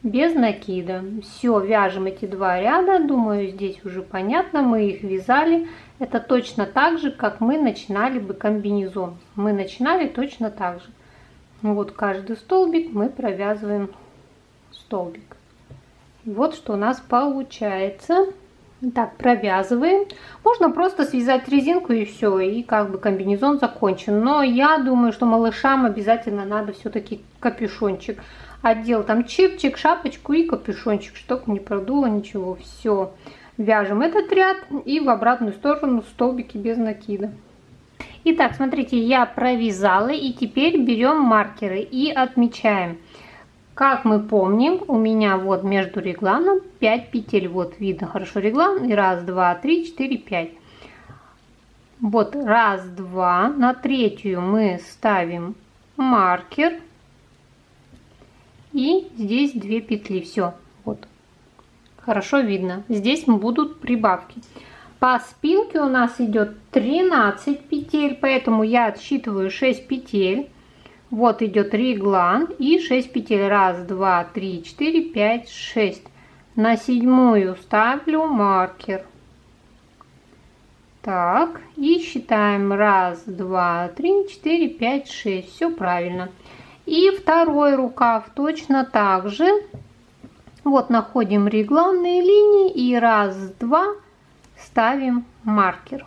без накида. Все, вяжем эти 2 ряда. Думаю, здесь уже понятно. Мы их вязали. Это точно так же, как мы начинали бы комбинезон. Мы начинали точно так же. Вот каждый столбик мы провязываем столбик. Вот что у нас получается. Так, провязываем. Можно просто связать резинку и все, и как бы комбинезон закончен. Но я думаю, что малышам обязательно надо все-таки капюшончик. Отдел там чипчик, шапочку и капюшончик, чтобы не продуло ничего. Все, вяжем этот ряд и в обратную сторону столбики без накида. Итак, смотрите, я провязала, и теперь берем маркеры и отмечаем. Как мы помним, у меня вот между регланом 5 петель. Вот видно хорошо реглан. И 1, 2, 3, 4, 5. Вот 1, 2. На 3-ю мы ставим маркер. И здесь 2 петли. Все. Вот. Хорошо видно. Здесь будут прибавки. По спинке у нас идет 13 петель. Поэтому я отсчитываю 6 петель. Вот идет реглан и 6 петель. 1, 2, 3, 4, 5, 6. На 7-ю ставлю маркер. Так, и считаем 1, 2, 3, 4, 5, 6. Все правильно. И второй рукав точно так же. Вот находим регланные линии и 1, 2 ставим маркер.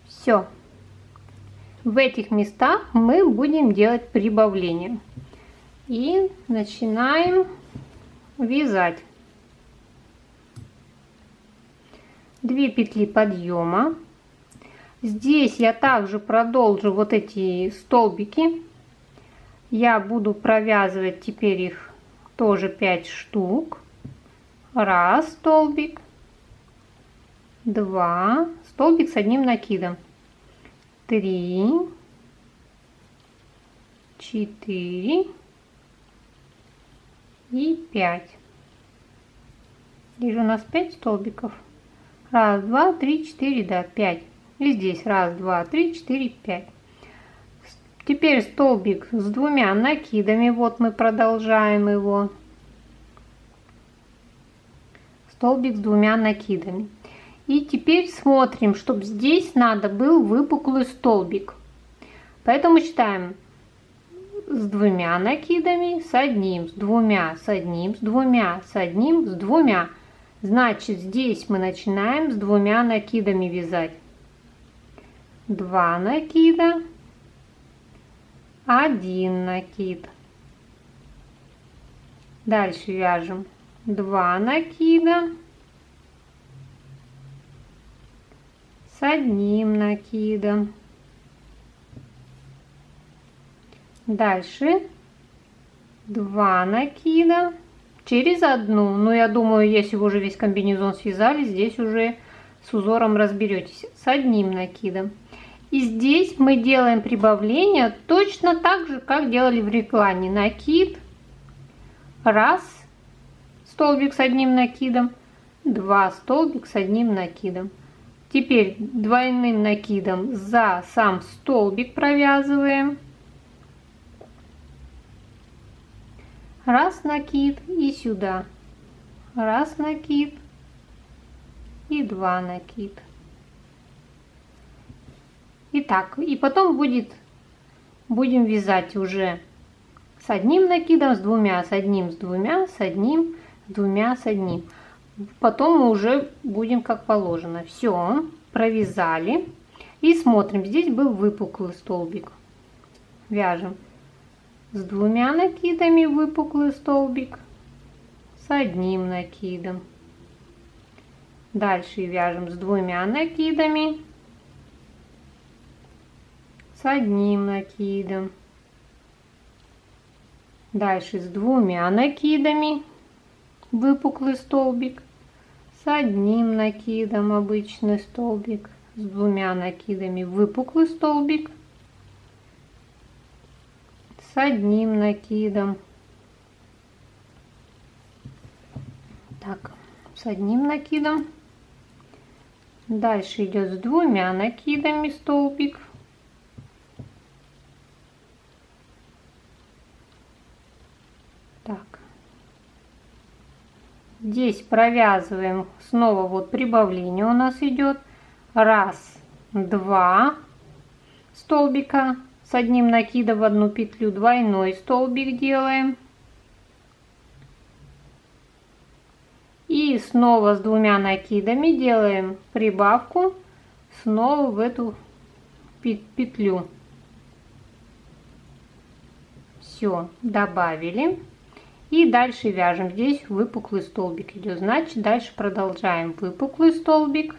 Все. В этих местах мы будем делать прибавление. И начинаем вязать. 2 петли подъема. Здесь я также продолжу вот эти столбики. Я буду провязывать теперь их тоже 5 штук. 1 столбик, 2 столбик с одним накидом. 3, 4 и 5. Здесь же у нас 5 столбиков. 1, 2, 3, 4, да, 5. И здесь 1, 2, 3, 4, 5. Теперь столбик с 2 накидами. Вот мы продолжаем его. Столбик с 2 накидами. И теперь смотрим, чтобы здесь надо был выпуклый столбик. Поэтому считаем с 2 накидами, с одним, с 2, с одним, с 2, с одним, с 2. Значит, здесь мы начинаем с 2 накидами вязать. 2 накида, 1 накид. Дальше вяжем 2 накида с одним накидом. Дальше 2 накида через одну. Ну, я думаю, если вы уже весь комбинезон связали, здесь уже с узором разберетесь. С одним накидом. И здесь мы делаем прибавление точно так же, как делали в реглане. Накид, 1 столбик с одним накидом, 2 столбик с одним накидом. Теперь двойным накидом за сам столбик провязываем. 1 накид и сюда. 1 накид и 2 накид. Итак, и потом будем вязать уже с одним накидом, с двумя, с одним, с двумя, с одним, с двумя, с одним. Потом мы уже будем как положено. Все, провязали. И смотрим, здесь был выпуклый столбик. Вяжем с двумя накидами выпуклый столбик, с одним накидом. Дальше вяжем с двумя накидами, с одним накидом. Дальше с двумя накидами выпуклый столбик, с одним накидом обычный столбик, с двумя накидами выпуклый столбик, с одним накидом. Так, с одним накидом. Дальше идет с двумя накидами столбик. Так. Здесь провязываем снова, вот прибавление у нас идет. Раз, два столбика с одним накидом в одну петлю, двойной столбик делаем. И снова с двумя накидами делаем прибавку снова в эту петлю. Все, добавили. И дальше вяжем. Здесь выпуклый столбик идет. Значит, дальше продолжаем. Выпуклый столбик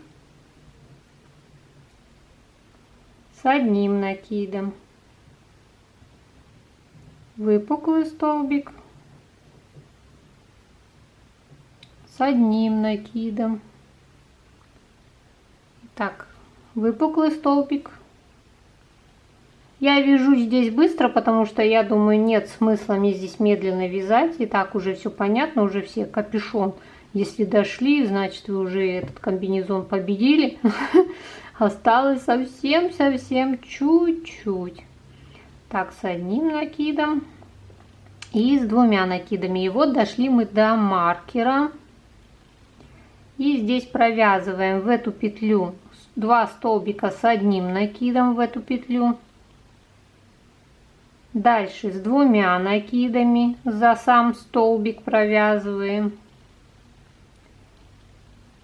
с одним накидом. Выпуклый столбик с одним накидом. Так, выпуклый столбик. Я вяжу здесь быстро, потому что я думаю, нет смысла мне здесь медленно вязать. И так уже все понятно, уже все капюшон. Если дошли, значит вы уже этот комбинезон победили. Осталось совсем чуть-чуть. Так, с одним накидом и с двумя накидами. И вот дошли мы до маркера. И здесь провязываем в эту петлю 2 столбика с одним накидом в эту петлю. Дальше с двумя накидами за сам столбик провязываем.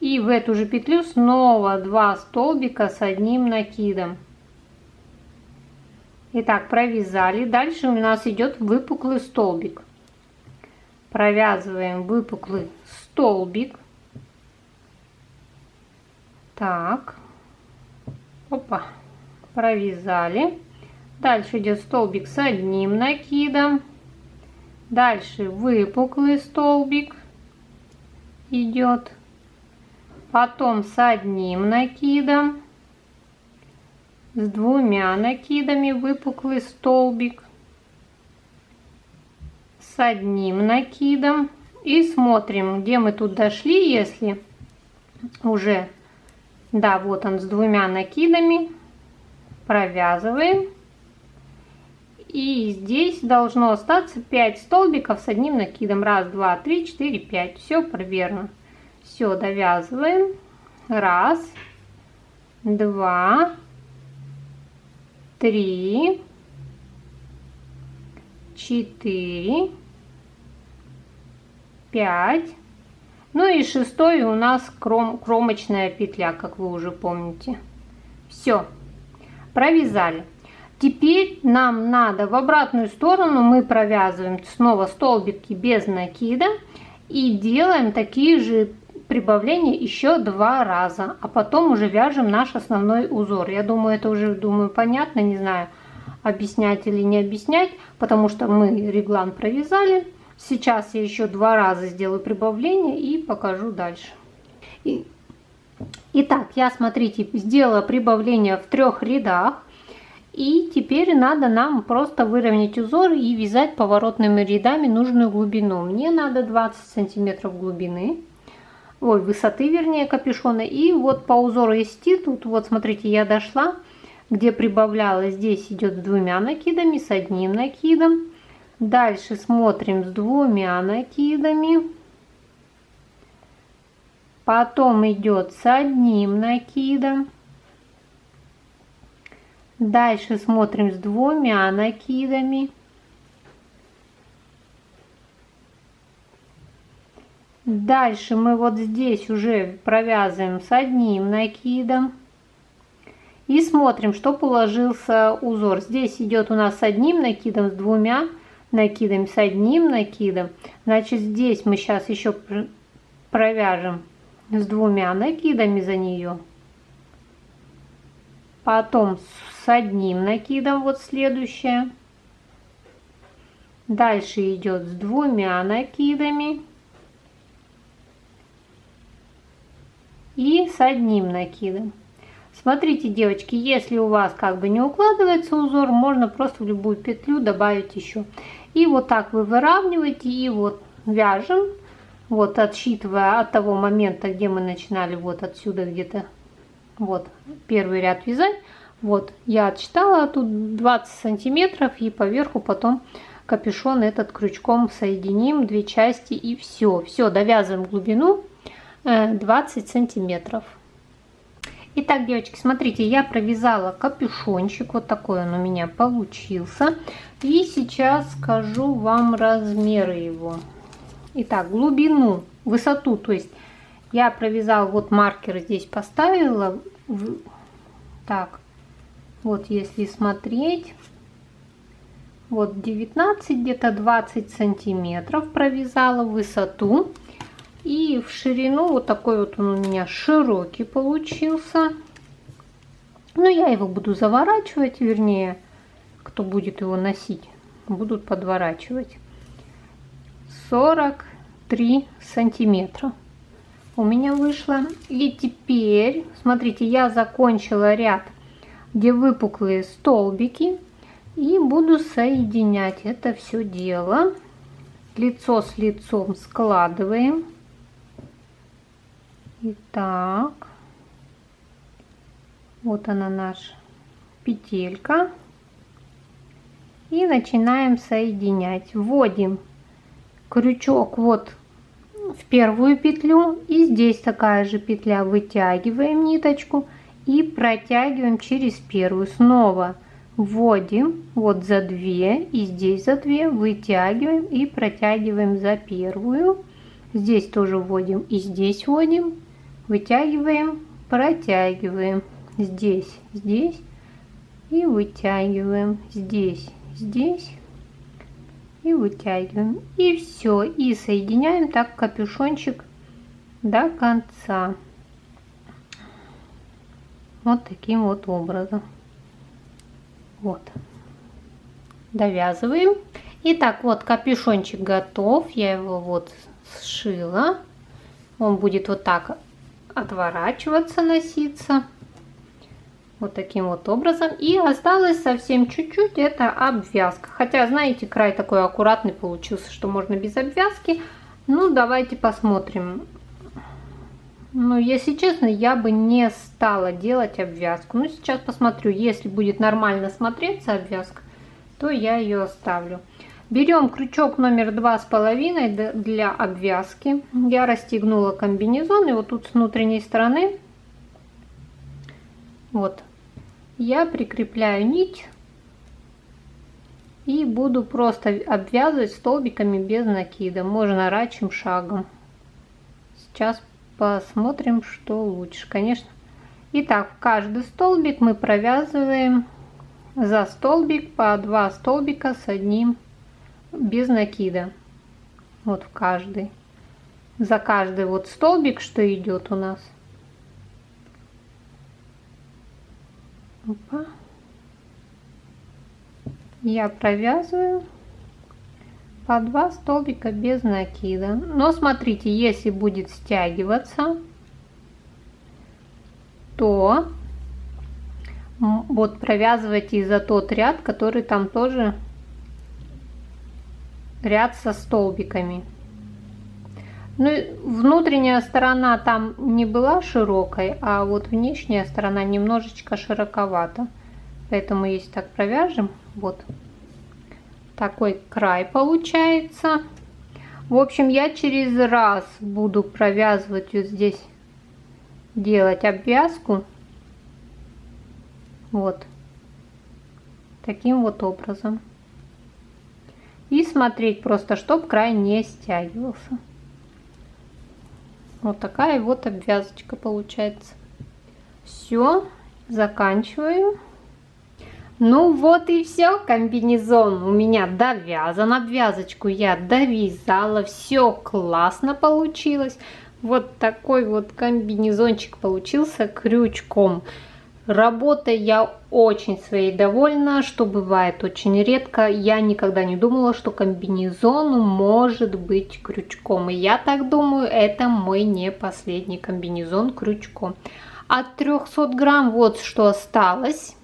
И в эту же петлю снова 2 столбика с одним накидом. Итак, провязали. Дальше у нас идет выпуклый столбик. Провязываем выпуклый столбик. Так, опа, провязали. Дальше идет столбик с одним накидом. Дальше выпуклый столбик идет. Потом с одним накидом. С двумя накидами выпуклый столбик. С одним накидом. И смотрим, где мы тут дошли, если уже... Да, вот он с двумя накидами. Провязываем. И здесь должно остаться 5 столбиков с одним накидом. 1, 2, 3, 4, 5. Все верно. Все, довязываем. 1, 2, 3, 4, 5. Ну и 6-й у нас кромочная петля, как вы уже помните. Все, провязали. Теперь нам надо в обратную сторону, мы провязываем снова столбики без накида и делаем такие же прибавления еще 2 раза, а потом уже вяжем наш основной узор. Я думаю, это уже понятно, не знаю, объяснять или не объяснять, потому что мы реглан провязали. Сейчас я еще 2 раза сделаю прибавление и покажу дальше. Итак, я, смотрите, сделала прибавление в 3 рядах. И теперь надо нам просто выровнять узор и вязать поворотными рядами нужную глубину. Мне надо 20 сантиметров глубины, высоты, вернее, капюшона. И вот по узору идти, тут вот смотрите, я дошла, где прибавляла, здесь идет с 2 накидами, с одним накидом. Дальше смотрим с 2 накидами. Потом идет с одним накидом. Дальше смотрим с 2 накидами. Дальше мы вот здесь уже провязываем с 1 накидом. И смотрим, что уложился узор. Здесь идет у нас с 1 накидом, с 2 накидами, с 1 накидом. Значит, здесь мы сейчас еще провяжем с 2 накидами за нее. Потом с 1 накидом, вот следующая. Дальше идет с 2 накидами. И с 1 накидом. Смотрите, девочки, если у вас как бы не укладывается узор, можно просто в любую петлю добавить еще. И вот так вы выравниваете и вот вяжем, вот отсчитывая от того момента, где мы начинали, вот отсюда где-то, вот первый ряд вязать. Вот я отсчитала тут 20 сантиметров и поверху потом капюшон этот крючком соединим, 2 части и все. Все, довязываем глубину 20 сантиметров. Итак, девочки, смотрите, я провязала капюшончик, вот такой он у меня получился. И сейчас скажу вам размеры его. Итак, глубину, высоту, то есть я провязала, вот маркер здесь поставила. Так, вот если смотреть, вот 19, где-то 20 сантиметров провязала высоту. И в ширину вот такой вот он у меня широкий получился. Но я его буду заворачивать, вернее, кто будет его носить, будут подворачивать. 43 сантиметра у меня вышло. И теперь, смотрите, я закончила ряд, где выпуклые столбики. И буду соединять это все дело. Лицо с лицом складываем. Итак, вот она наша петелька. И начинаем соединять. Вводим крючок вот в первую петлю. И здесь такая же петля. Вытягиваем ниточку и протягиваем через первую. Снова вводим вот за 2 и здесь за 2. Вытягиваем и протягиваем за первую. Здесь тоже вводим и здесь вводим. Вытягиваем, протягиваем, здесь, здесь и вытягиваем, здесь, здесь и вытягиваем. И все, и соединяем так капюшончик до конца. Вот таким вот образом. Вот. Довязываем. Итак, вот капюшончик готов. Я его вот сшила. Он будет вот так отворачиваться, носиться. Вот таким вот образом. И осталось совсем чуть-чуть, это обвязка. Хотя, знаете, край такой аккуратный получился, что можно без обвязки. Ну, давайте посмотрим. Ну, если честно, я бы не стала делать обвязку. Ну, сейчас посмотрю. Если будет нормально смотреться обвязка, то я ее оставлю. Берем крючок номер 2,5 для обвязки. Я расстегнула комбинезон, и вот тут с внутренней стороны вот я прикрепляю нить и буду просто обвязывать столбиками без накида. Можно рачьим шагом. Сейчас посмотрим, что лучше, конечно. Итак, в каждый столбик мы провязываем за столбик по 2 столбика с одним без накида. Вот в каждый. За каждый вот столбик, что идет у нас. Опа. Я провязываю по 2 столбика без накида. Но смотрите, если будет стягиваться, то вот провязывайте и за тот ряд, который там тоже ряд со столбиками. Ну, внутренняя сторона там не была широкой, а вот внешняя сторона немножечко широковата. Поэтому если так провяжем, вот такой край получается. В общем, я через раз буду провязывать вот здесь, делать обвязку. Вот. таким вот образом. И смотреть просто, чтобы край не стягивался. Вот такая вот обвязочка получается. Все, заканчиваю. Ну вот и все, комбинезон у меня довязан, обвязочку я довязала, все классно получилось. Вот такой вот комбинезончик получился крючком. Работой я очень своей довольна, что бывает очень редко. Я никогда не думала, что комбинезон может быть крючком. И я так думаю, это мой не последний комбинезон крючком. От 300 грамм вот что осталось.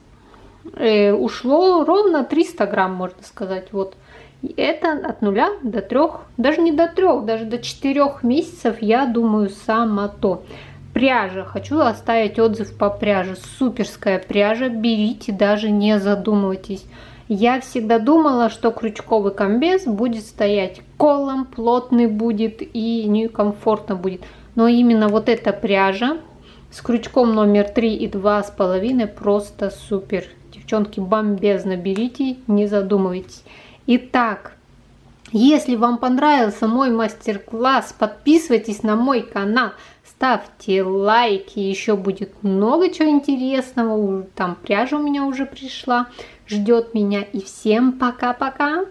Ушло ровно 300 грамм, можно сказать. Вот. И это от 0 до 3, даже не до 3, даже до 4 месяцев, я думаю, само то. Пряжа. Хочу оставить отзыв по пряже. Суперская пряжа. Берите, даже не задумывайтесь. Я всегда думала, что крючковый комбез будет стоять колом, плотный будет и некомфортно будет. Но именно вот эта пряжа с крючком номер 3 и 2,5 просто супер. Девчонки, бомбезно берите, не задумывайтесь. Итак, если вам понравился мой мастер-класс, подписывайтесь на мой канал, ставьте лайки, еще будет много чего интересного. Там пряжа у меня уже пришла, ждет меня. И всем пока-пока!